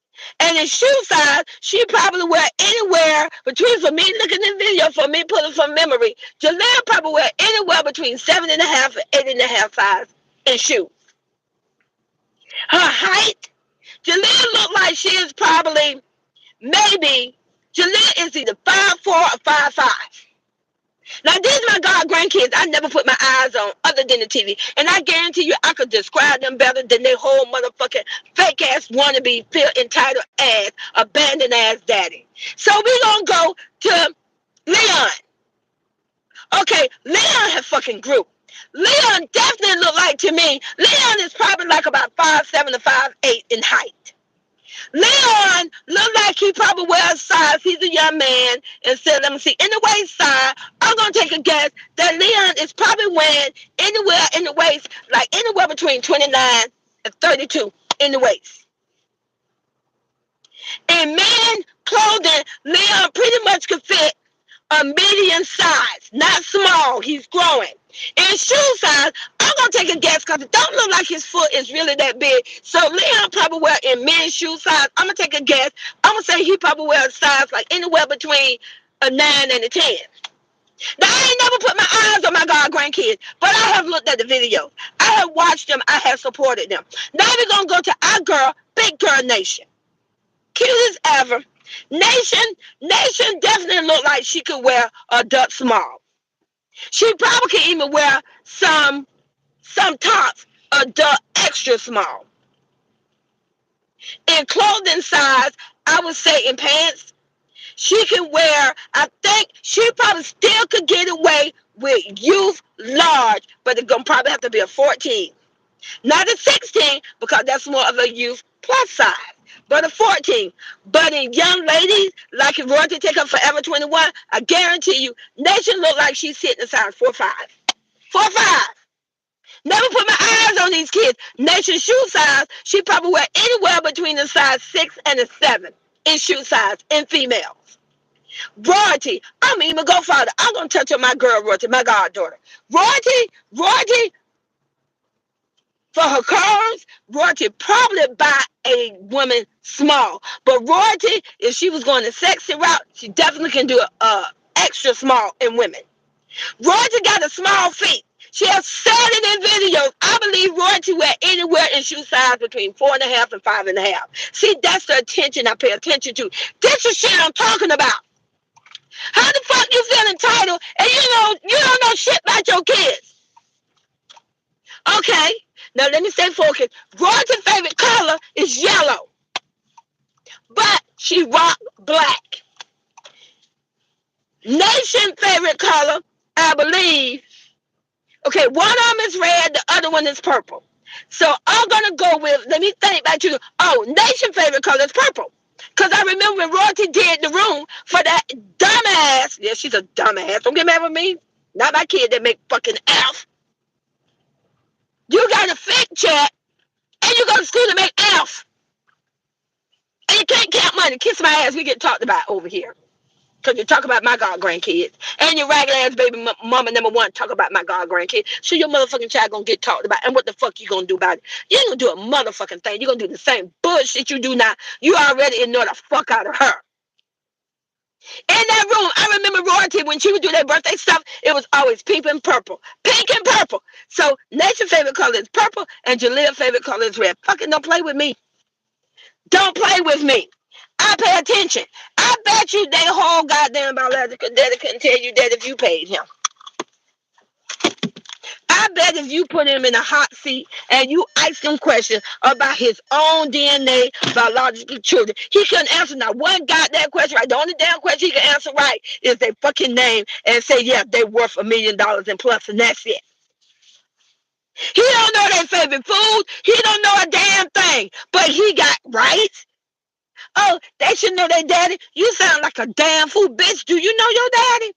[SPEAKER 1] And in shoe size, she probably wear anywhere between, for me looking at the video, for me pulling from memory, Jaleel probably wear anywhere between 7.5 and 8.5 size in shoes. Her height, Jaleel look like she is probably, maybe, Jaleel is either 5'4" or 5'5". Now, these are my god grandkids I never put my eyes on other than the TV. And I guarantee you I could describe them better than their whole motherfucking fake ass wannabe, feel entitled ass, abandoned ass daddy. So we gonna go to Leon. Okay, Leon has fucking grew. Leon definitely look like to me, Leon is probably like about 5'7" to 5'8" in height. Leon look like he probably wears a size. He's a young man. And so let me see. In the waist side, I'm gonna take a guess that Leon is probably wearing anywhere in the waist, like anywhere between 29 and 32 in the waist. In man clothing, Leon pretty much could fit a medium size, not small. He's growing. In shoe size, I'm gonna take a guess because it don't look like his foot is really that big. So Leon probably wear in men's shoe size. I'm gonna take a guess. I'm gonna say he probably wear a size like anywhere between a 9 and a 10. Now I ain't never put my eyes on my god grandkids, but I have looked at the videos. I have watched them. I have supported them. Now we're gonna go to our girl, Big Girl Nation. Cute as ever. Nation definitely looked like she could wear a duck small. She probably could even wear some tops a duck extra small. In And clothing size, I would say in pants, she can wear, I think she probably still could get away with youth large, but it's going to probably have to be a 14. Not a 16, because that's more of a youth plus size, but a 14. But in young ladies, like if Royalty take up Forever 21, I guarantee you, Nation look like she's sitting a size 4'5". 4'5". Never put my eyes on these kids. Nation shoe size, she probably wear anywhere between a size 6 and a 7 in shoe size in females. Royalty, I'm even go farther. I'm going to touch on my girl, Royalty, my goddaughter. Royalty, for her curves, Royalty probably buy a woman small. But Royalty, if she was going the sexy route, she definitely can do a extra small in women. Royalty got a small feet. She has said it in videos. I believe Royalty wear anywhere in shoe size between 4.5 and 5.5. See, that's the attention I pay attention to. This is shit I'm talking about. How the fuck you feel entitled and you don't know shit about your kids? Okay, now let me stay focused. Royalty's favorite color is yellow, but she rock black. Nation's favorite color, I believe. Okay, one of them is red, the other one is purple. So I'm gonna go with. Let me think back to. Oh, Nation's favorite color is purple. Cause I remember when Royalty did the room for that dumbass. Yeah, she's a dumbass. Don't get mad with me. Not my kid that make fucking F. You got a fit check, and you go to school to make F. And you can't count money. Kiss my ass. We get talked about over here. Because you talk about my god grandkids. And your ragged ass baby mama number one talk about my god grandkids. So your motherfucking child gonna get talked about. And what the fuck you gonna do about it? You ain't gonna do a motherfucking thing. You gonna do the same bullshit you do now. You already ignore the fuck out of her. In that room, I remember Royalty when she would do their birthday stuff, it was always pink and purple. Pink and purple. So Nation's favorite color is purple and Jaleel's favorite color is red. Fucking don't play with me. Don't play with me. I pay attention. I bet you they whole goddamn biological daddy couldn't tell you that if you paid him. I bet if you put him in a hot seat and you ask him questions about his own DNA, biological children, he couldn't answer not one goddamn question right. The only damn question he can answer right is their fucking name and say, yeah, they're worth $1 million and plus, and that's it. He don't know their favorite food. He don't know a damn thing. But he got right. Oh, they should know their daddy. You sound like a damn fool, bitch. Do you know your daddy?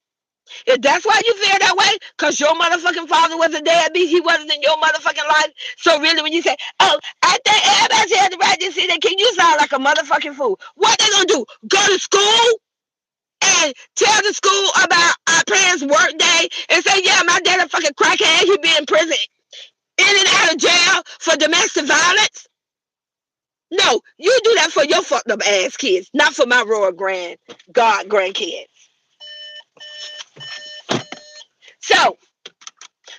[SPEAKER 1] If that's why you feel that way, because your motherfucking father was a deadbeat, he wasn't in your motherfucking life. So really when you say, oh, I think everybody had the right to see that kid, you sound like a motherfucking fool. What they gonna do? Go to school and tell the school about our parents' work day and say, yeah, my dad a fucking crackhead, he be in prison, in and out of jail for domestic violence? No, you do that for your fucked up ass kids, not for my royal grandkids. So,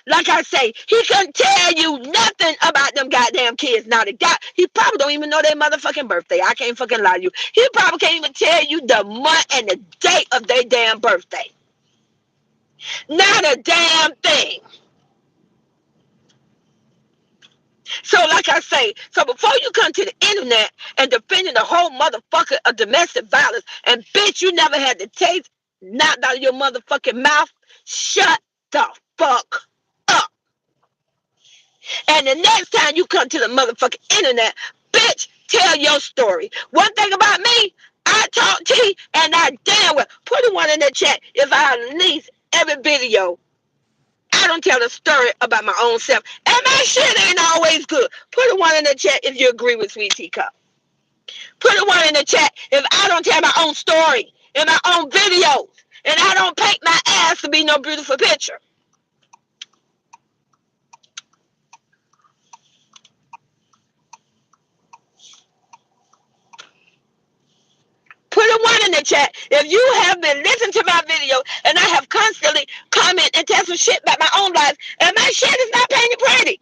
[SPEAKER 1] like I say, he couldn't tell you nothing about them goddamn kids. Now, he probably don't even know their motherfucking birthday. I can't fucking lie to you. He probably can't even tell you the month and the date of their damn birthday. Not a damn thing. So, like I say, so before you come to the internet and defending the whole motherfucker of domestic violence, and bitch, you never had the taste knocked out of your motherfucking mouth, shut the fuck up. And the next time you come to the motherfucking internet, bitch, tell your story. One thing about me, I talk tea and I damn well put a one in the chat if I release every video. I don't tell a story about my own self. And my shit ain't always good. Put a one in the chat if you agree with Sweet Teacup. Put a one in the chat if I don't tell my own story in my own videos. And I don't paint my ass to be no beautiful picture. Put a one in the chat if you have been listening to my video and I have constantly comment and tell some shit about my own life and my shit is not painted pretty.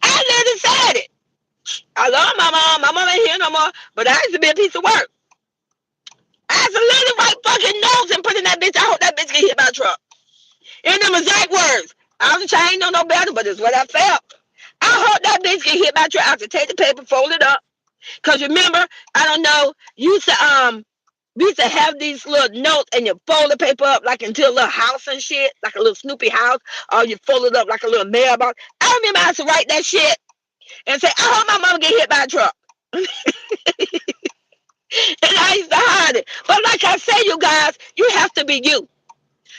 [SPEAKER 1] I live inside it. I love my mom. My mom ain't here no more, but I used to be a piece of work. I used to literally write fucking notes and put in that bitch. I hope that bitch get hit by a truck. In them exact words. I ain't know no better, but it's what I felt. I hope that bitch get hit by a truck. I have to take the paper, fold it up, Because remember, I don't know, we used to have these little notes and you fold the paper up like into a little house and shit, like a little Snoopy house, or you fold it up like a little mailbox. I remember I used to write that shit and say, I hope my mama get hit by a truck. And I used to hide it. But like I say, you guys, you have to be you.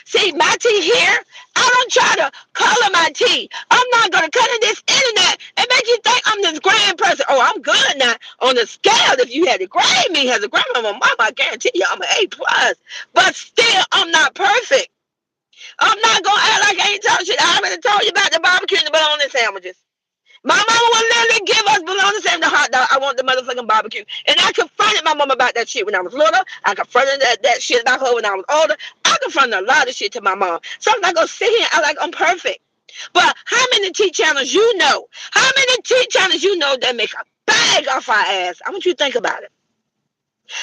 [SPEAKER 1] See, my tea here, I don't try to color my tea. I'm not going to cut in this internet and make you think I'm this grand person. Oh, I'm good now. On the scale, if you had to grade me as a grandma, mama, I guarantee you I'm an A plus. But still, I'm not perfect. I'm not going to act like I ain't told shit. I already told you about the barbecue and the bologna sandwiches. My mama would literally give us bologna and the hot dog. I want the motherfucking barbecue. And I confronted my mama about that shit when I was little. I confronted that shit about her when I was older. I confronted a lot of shit to my mom. So I'm not going to sit here and act like I'm perfect. But how many T channels you know? How many T channels you know that make a bag off our ass? I want you to think about it.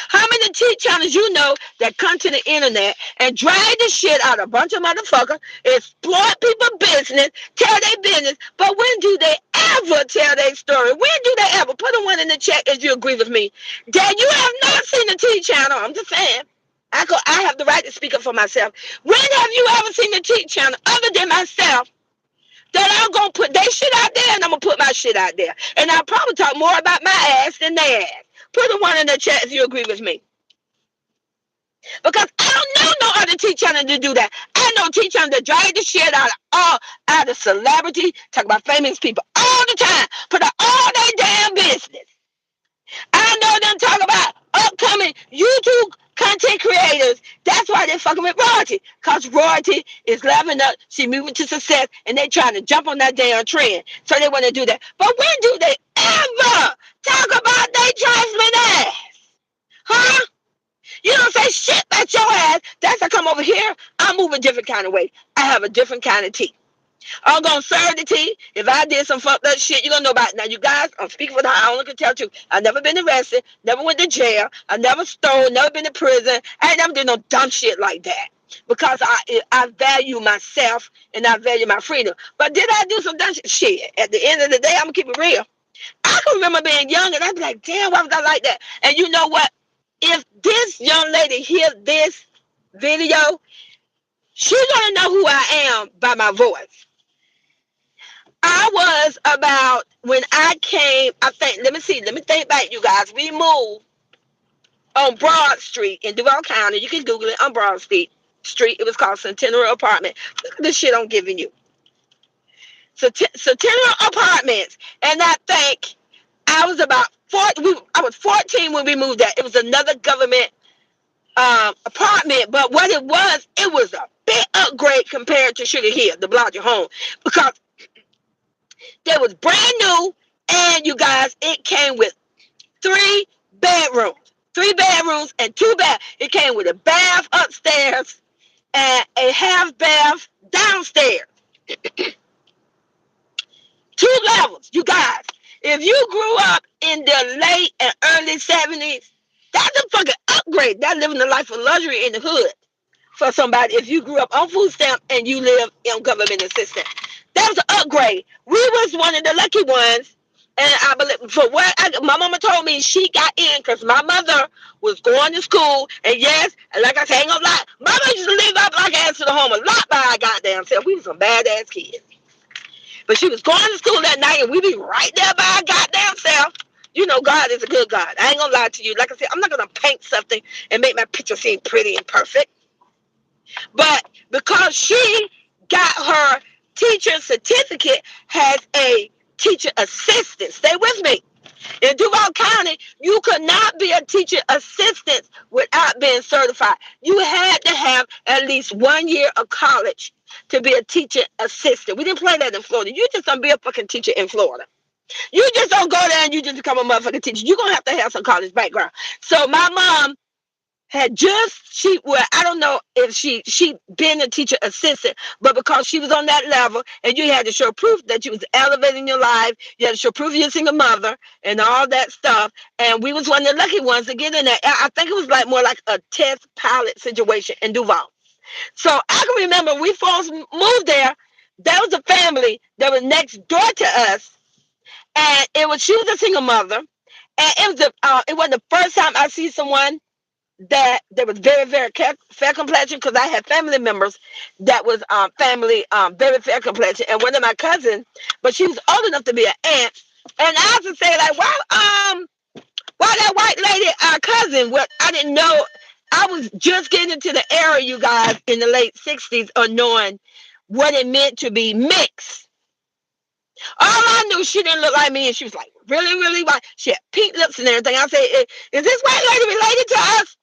[SPEAKER 1] How many T channels you know that come to the internet and drag the shit out of a bunch of motherfuckers, exploit people's business, tell their business, but when do they ever tell their story? When do they ever? Put a one in the chat if you agree with me. That you have not seen the T channel. I'm just saying. I have the right to speak up for myself. When have you ever seen the T channel other than myself? That I'm gonna put their shit out there and I'm gonna put my shit out there. And I'll probably talk more about my ass than their ass. Put a one in the chat if you agree with me. Because I don't know no other T channel to do that. I know T channel to drag the shit out of celebrity, talk about famous people all the time, put out all their damn business. I know them talk about upcoming YouTube content creators. That's why they're fucking with royalty. Because royalty is leveling up, she moving to success, and they trying to jump on that damn trend. So they want to do that. But when do they ever talk about their trifling ass? Huh? You don't say shit about your ass. That's I come over here. I move a different kind of way. I have a different kind of tea. I'm gonna serve the tea. If I did some fucked up shit, you're gonna know about it. Now, you guys, I'm speaking for the I only can tell the truth. I've never been arrested, never went to jail, I never stole, never been to prison. I ain't never did no dumb shit like that. Because I value myself and I value my freedom. But did I do some dumb shit? Shit. At the end of the day, I'm gonna keep it real. I can remember being young and I'd be like, damn, why was I like that? And you know what? If this young lady hears this video, she's gonna know who I am by my voice. I was about when I came, I think, let me think back, you guys. We moved on Broad Street in Duval County. You can Google it on Broad Street. It was called Centennial Apartment. Look at the shit I'm giving you. Centennial Apartments. And I think I was about 40, I was 14 when we moved there. It was another government apartment, but what it was a big upgrade compared to Sugar Hill, the Blodgett home, because it was brand new, and you guys, it came with three bedrooms, and two baths. It came with a bath upstairs and a half bath downstairs. Two levels, you guys. If you grew up in the late and early 70s, that's a fucking upgrade. That's living the life of luxury in the hood for somebody. If you grew up on food stamp and you live in government assistance, that was an upgrade. We was one of the lucky ones. And I believe for what my mama told me, she got in because my mother was going to school. And yes, like I said, I ain't gonna lie, mama used to live up like ass to the home a lot by our goddamn self. We was some badass kids. But she was going to school that night and we be right there by our goddamn self. You know, God is a good God. I ain't gonna lie to you. Like I said, I'm not gonna paint something and make my picture seem pretty and perfect. But because she got her teacher certificate as a teacher assistant, stay with me. In Duval County, you could not be a teacher assistant without being certified. You had to have at least 1 year of college to be a teacher assistant. We didn't play that in Florida. You just don't be a fucking teacher in Florida. You just don't go there and you just become a motherfucking teacher. You're going to have some college background. So my mom had I don't know if she been a teacher assistant, but because she was on that level and you had to show proof that you was elevating your life, you had to show proof you're a single mother and all that stuff. And we was one of the lucky ones to get in there. I think it was like more like a test pilot situation in Duval. So I can remember we first moved there. There was a family that was next door to us, and she was a single mother. And it was the first time I see someone that was very, very fair complexion, because I had family members that was very fair complexion, and one of my cousins, but she was old enough to be an aunt. And I have to say, like, why that white lady, our cousin, what I didn't know, I was just getting into the era, you guys, in the late 60s, of knowing what it meant to be mixed. All I knew, she didn't look like me, and she was like really, really white. She had pink lips and everything. I say, is this white lady related to us?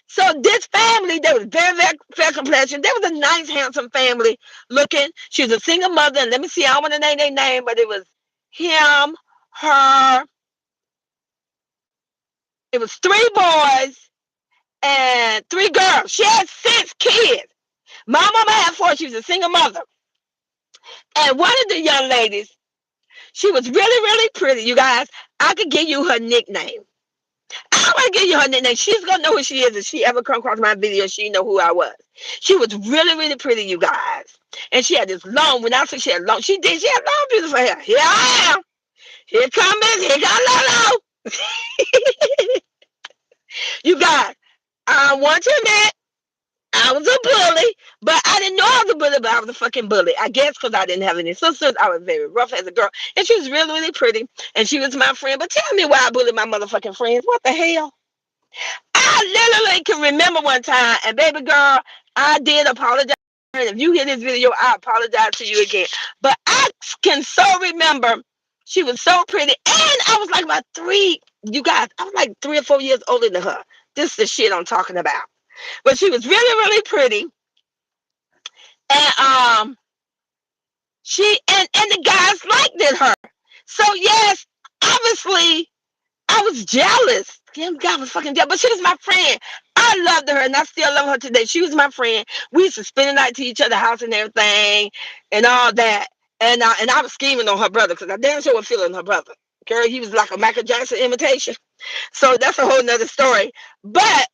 [SPEAKER 1] So this family, they was very, very fair complexion. They was a nice, handsome family looking. She was a single mother, and let me see, I don't want to name their name, but it was him, her. It was 3 boys and 3 girls. She had 6 kids. My mama had 4. She was a single mother. And one of the young ladies, she was really, really pretty. You guys, I could give you her nickname. I want to give you her nickname. She's gonna know who she is. If she ever come across my video, she know who I was. She was really, really pretty, you guys. And she had this long. When I say she had long, she did. She had long, beautiful hair. Here I am. Here come Miss. Here come Lolo. You guys, I want to admit, I was a bully, but I didn't know I was a bully, but I was a fucking bully. I guess because I didn't have any sisters. I was very rough as a girl. And she was really, really pretty. And she was my friend. But tell me why I bullied my motherfucking friends. What the hell? I literally can remember one time, and baby girl, I did apologize. And if you hear this video, I apologize to you again. But I can so remember she was so pretty. And I was like about 3, you guys, I was like 3 or 4 years older than her. This is the shit I'm talking about. But she was really, really pretty. And and the guys liked her. So yes, obviously I was jealous. Damn, God was fucking jealous. But she was my friend. I loved her, and I still love her today. She was my friend. We used to spend the night to each other's house and everything, and all that. And I was scheming on her brother, because I damn sure was feeling her brother. Girl, he was like a Michael Jackson imitation. So that's a whole nother story. But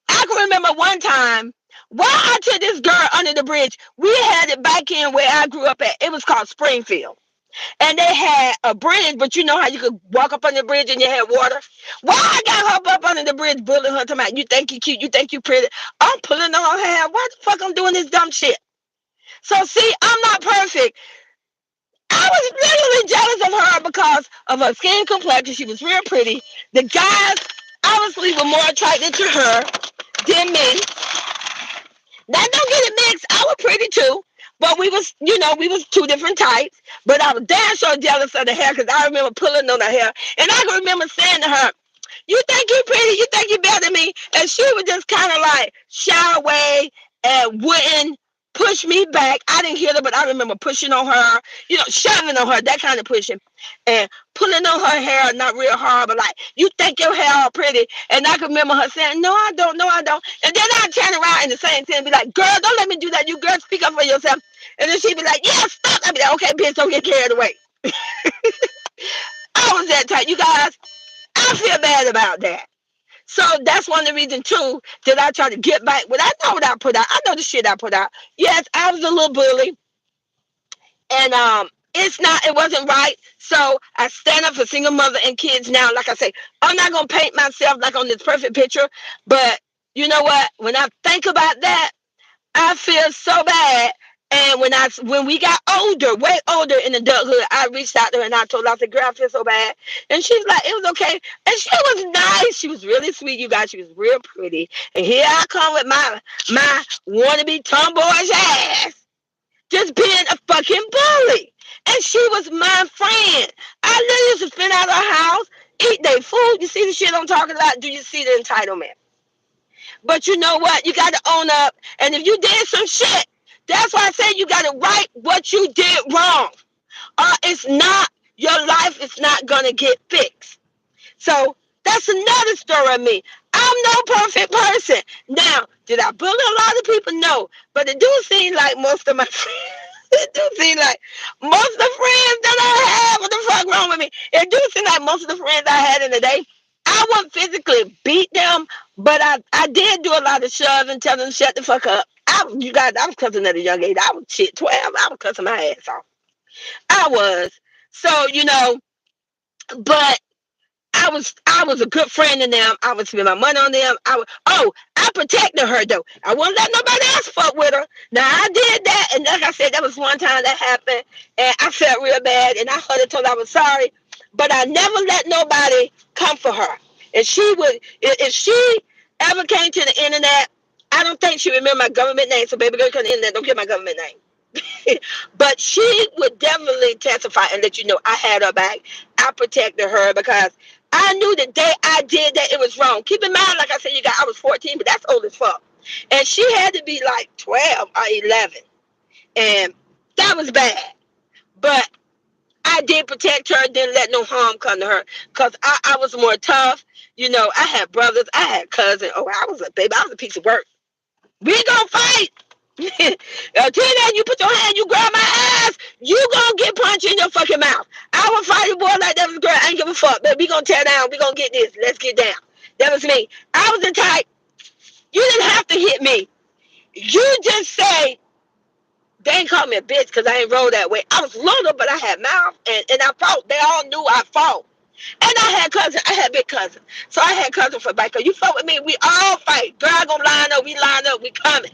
[SPEAKER 1] I can remember one time, while I took this girl under the bridge, we had it back in where I grew up at. It was called Springfield. And they had a bridge, but you know how you could walk up on the bridge and you had water? Why I got her up under the bridge, bullying her, talking about, you think you cute, you think you pretty. I'm pulling on her hair. Why the fuck I'm doing this dumb shit? So see, I'm not perfect. I was literally jealous of her because of her skin complexion. She was real pretty. The guys obviously were more attracted to her than me. Now don't get it mixed. I was pretty too. But we was, we was 2 different types. But I was damn sure jealous of the hair, because I remember pulling on her hair. And I can remember saying to her, you think you pretty? You think you better than me? And she would just kind of like shy away and wouldn't push me back. I didn't hear her, but I remember pushing on her, shoving on her, that kind of pushing. And pulling on her hair, not real hard, but like, you think your hair all pretty? And I can remember her saying, no, I don't, no, I don't. And then I'd turn around in the same thing and be like, girl, don't let me do that. You girls, speak up for yourself. And then she'd be like, yeah, stop. I'd be like, okay, bitch, don't get carried away. I was that type. You guys, I feel bad about that. So that's one of the reasons too that I try to get back. What I know, what I put out, I know the shit I put out. Yes, I was a little bully, and it wasn't right. So I stand up for single mother and kids now. Like I say, I'm not gonna paint myself like on this perfect picture, but you know what? When I think about that, I feel so bad. And when we got older, way older in adulthood, I reached out to her and I told her, I said, girl, I feel so bad. And she's like, it was okay. And she was nice. She was really sweet, you guys. She was real pretty. And here I come with my wannabe tomboyish ass, just being a fucking bully. And she was my friend. I literally used to spend out of her house, eat their food. You see the shit I'm talking about? Do you see the entitlement? But you know what? You got to own up. And if you did some shit, that's why I say you got to right what you did wrong. It's not, your life is not going to get fixed. So that's another story of me. I'm no perfect person. Now, did I bully a lot of people? No. But it do seem like most of my friends, it do seem like most of the friends that I have, what the fuck wrong with me? It do seem like most of the friends I had in the day, I wouldn't physically beat them, but I did do a lot of shoving, telling them shut the fuck up. You guys, I was cussing at a young age. I was shit 12. I was cussing my ass off. I was. So, but I I was a good friend to them. I would spend my money on them. I protected her though. I wouldn't let nobody else fuck with her. Now I did that, and like I said, that was one time that happened, and I felt real bad, and I heard her told I was sorry, but I never let nobody come for her. And she would, if she ever came to the internet, I don't think she remember my government name. So baby girl, come to the internet, don't get my government name. But she would definitely testify and let you know I had her back. I protected her because I knew the day I did that it was wrong. Keep in mind, like I said, you guys, I was 14, but that's old as fuck. And she had to be like 12 or 11. And that was bad. But I did protect her, didn't let no harm come to her. Because I was more tough. You know, I had brothers, I had cousins. Oh, I was a piece of work. We gonna fight. Until then, you put your hand, you grab my ass, you gonna get punched in your fucking mouth. I will fight a boy like that was a girl. I ain't give a fuck. But we gonna tear down. We gonna get this. Let's get down. That was me. I was the type. You didn't have to hit me. You just say, they ain't call me a bitch because I ain't roll that way. I was little, but I had mouth and I fought. They all knew I fought. And I had cousins. I had big cousins. So I had cousins for biker. You fuck with me, we all fight. Girl, gonna line up. We line up. We coming.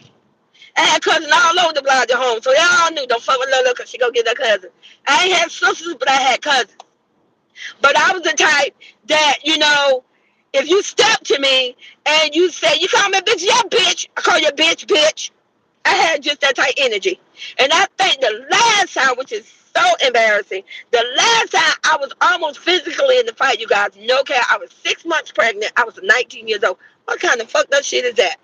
[SPEAKER 1] I had cousins all over the block at home, so they all knew don't fuck with Lola because she gonna get her cousin. I ain't had sisters, but I had cousins. But I was the type that, you know, if you step to me and you say, you call me a bitch, yeah, bitch. I call you a bitch, bitch. I had just that type energy. And I think the last time, which is so embarrassing, the last time I was almost physically in the fight, you guys, no care, I was 6 months pregnant. I was 19 years old. What kind of fucked up shit is that?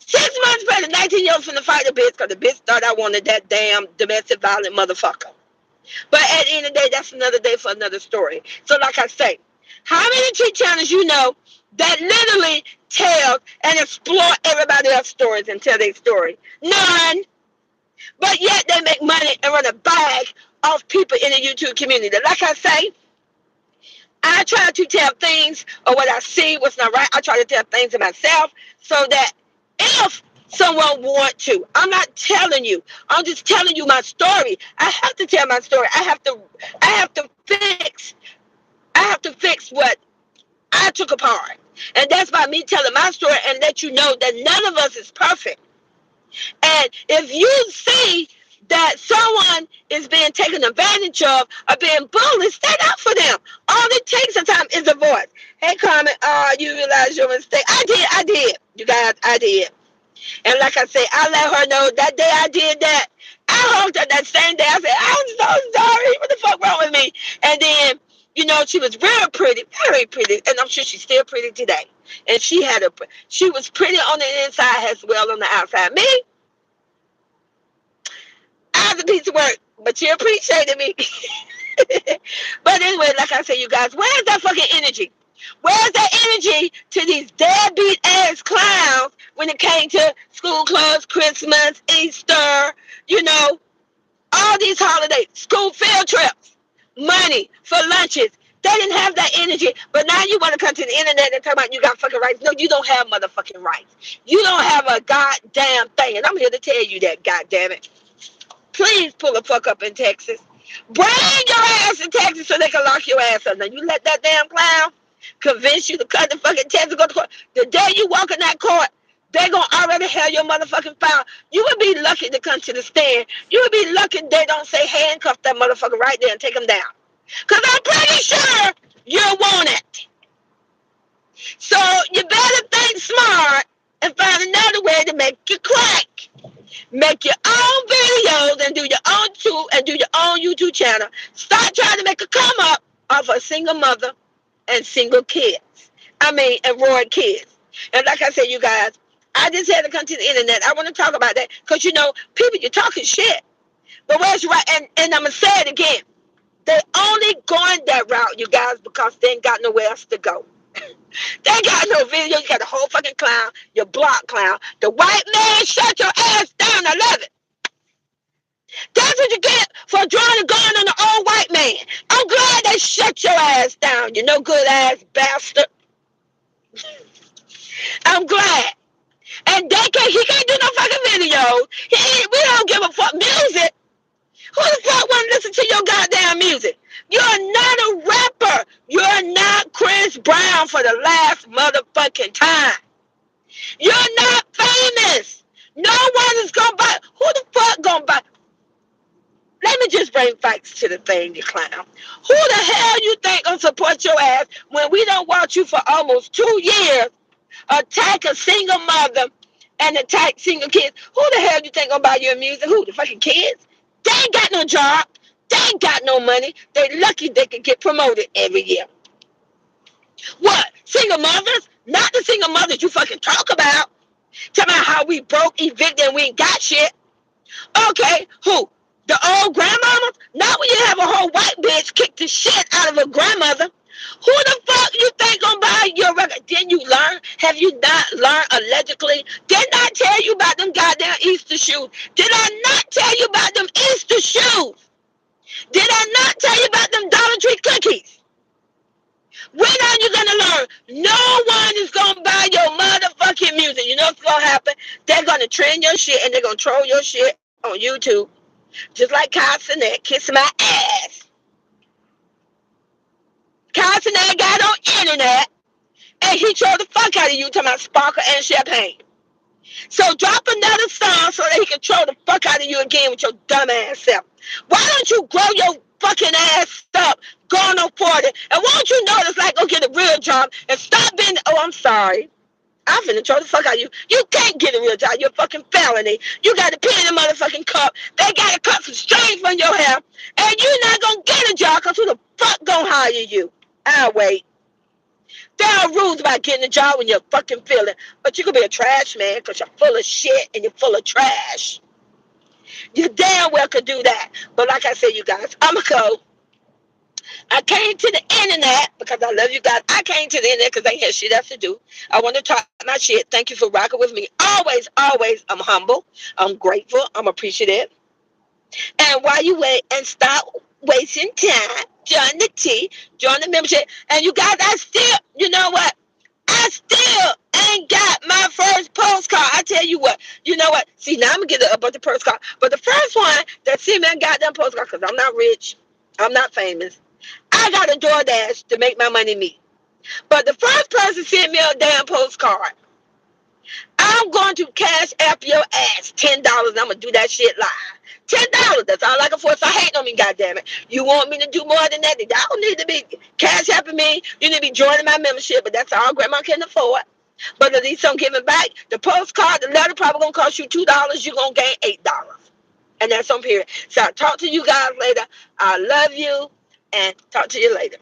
[SPEAKER 1] 6 months pregnant, 19 years old, finna fight the bitch because the bitch thought I wanted that damn domestic violent motherfucker. But at the end of the day, that's another day for another story. So like I say, how many cheat channels you know that literally tell and explore everybody else's stories and tell their story? None. But yet they make money and run a bag off people in the YouTube community. Like I say, I try to tell things or what I see, what's not right. I try to tell things to myself so that if someone want to, I'm not telling you. I'm just telling you my story. I have to tell my story. I have to fix what I took apart. And that's by me telling my story and let you know that none of us is perfect. And if you see that someone is being taken advantage of or being bullied, stand up for them. All it takes sometimes is a voice. Hey, Carmen, you realize your mistake. I did. You guys, I did. And like I say, I let her know that day I did that. I hugged her that same day. I said, I'm so sorry. What the fuck wrong with me? And then, you know, she was very pretty. And I'm sure she's still pretty today. And she was pretty on the inside as well on the outside. Me, I was a piece of work, but she appreciated me. But anyway, like I said, you guys, where's that fucking energy? Where's that energy to these deadbeat ass clowns when it came to school clubs, Christmas, Easter, you know, all these holidays, school field trips, money for lunches? They didn't have that energy, but now you want to come to the internet and talk about you got fucking rights. No, you don't have motherfucking rights. You don't have a goddamn thing, and I'm here to tell you that, goddamn it. Please pull the fuck up in Texas. Bring your ass to Texas so they can lock your ass up. Now you let that damn clown convince you to cut the fucking Texas go to court. The day you walk in that court, they gonna already have your motherfucking file. You would be lucky to come to the stand. You would be lucky they don't say handcuff that motherfucker right there and take him down. Cause I'm pretty sure you want it. So you better think smart and find another way to make you crack. Make your own videos and do your own YouTube channel. Start trying to make a come up of a single mother and single kids. And roared kids. And like I said, you guys, I just had to come to the internet. I want to talk about that because you know, people, you're talking shit. But where's right? And I'm gonna say it again. They only going that route, you guys, because they ain't got nowhere else to go. They ain't got no video. You got a whole fucking clown, your block clown. The white man shut your ass down. I love it. That's what you get for drawing a gun on the old white man. I'm glad they shut your ass down, you no good ass bastard. I'm glad. And he can't do no fucking videos. We don't give a fuck music. Who the fuck want to listen to your goddamn music? You're not a rapper. You're not Chris Brown for the last motherfucking time. You're not famous. No one is gonna buy. Who the fuck gonna buy? Let me just bring facts to the thing, you clown. Who the hell you think gonna support your ass when we don't watch you for almost 2 years attack a single mother and attack single kids? Who the hell you think gonna buy your music? Who, the fucking kids? They ain't got no job. They ain't got no money. They lucky they can get promoted every year. What? Single mothers? Not the single mothers you fucking talk about. Tell me how we broke, evicted, and we ain't got shit. Okay, who? The old grandmamas? Not when you have a whole white bitch kick the shit out of a grandmother. Who the fuck you think gonna buy your record? Didn't you learn? Have you not learned allegedly? Didn't I tell you about them goddamn Easter shoes? Did I not tell you about them Easter shoes? Did I not tell you about them Dollar Tree cookies? When are you gonna learn? No one is gonna buy your motherfucking music. You know what's gonna happen? They're gonna trend your shit and they're gonna troll your shit on YouTube. Just like Kyle Sinet kissing my ass. Kyle Sinet got on internet and he trolled the fuck out of you talking about sparkle and champagne. So drop another song so that he can troll the fuck out of you again with your dumb ass self. Why don't you grow your fucking ass up, going on 40, and won't you notice, like, go get a real job and stop being, oh, I'm sorry. I'm finna troll the fuck out of you. You can't get a real job. You're a fucking felony. You got to pee in the motherfucking cup. They got to cut some strings from your hair. And you're not going to get a job because who the fuck going to hire you? I'll wait. There are rules about getting a job when you're fucking feeling. But you could be a trash man because you're full of shit and you're full of trash. You damn well could do that. But like I said, you guys, I'm going to go. I came to the internet because I love you guys. I came to the internet because I ain't had shit else to do. I want to talk my shit. Thank you for rocking with me. Always, always, I'm humble. I'm grateful. I'm appreciative. And while you wait and stop wasting time, join the T, join the membership. And you guys, I still, you know what? I still ain't got my first postcard. I tell you what, you know what? See, now I'm going to get about the postcard. But the first one that sent me a goddamn postcard, because I'm not rich, I'm not famous. I got a DoorDash to make my money meet. But the first person sent me a damn postcard. I'm going to cash app your ass $10. I'm going to do that shit live. $10. That's all I can afford. So hate on me, goddammit. You want me to do more than that? I don't need to be cash apping me. You need to be joining my membership, but that's all grandma can afford. But at least I'm giving back. The postcard, the letter probably going to cost you $2. You're going to gain $8. And that's on period. So I'll talk to you guys later. I love you and talk to you later.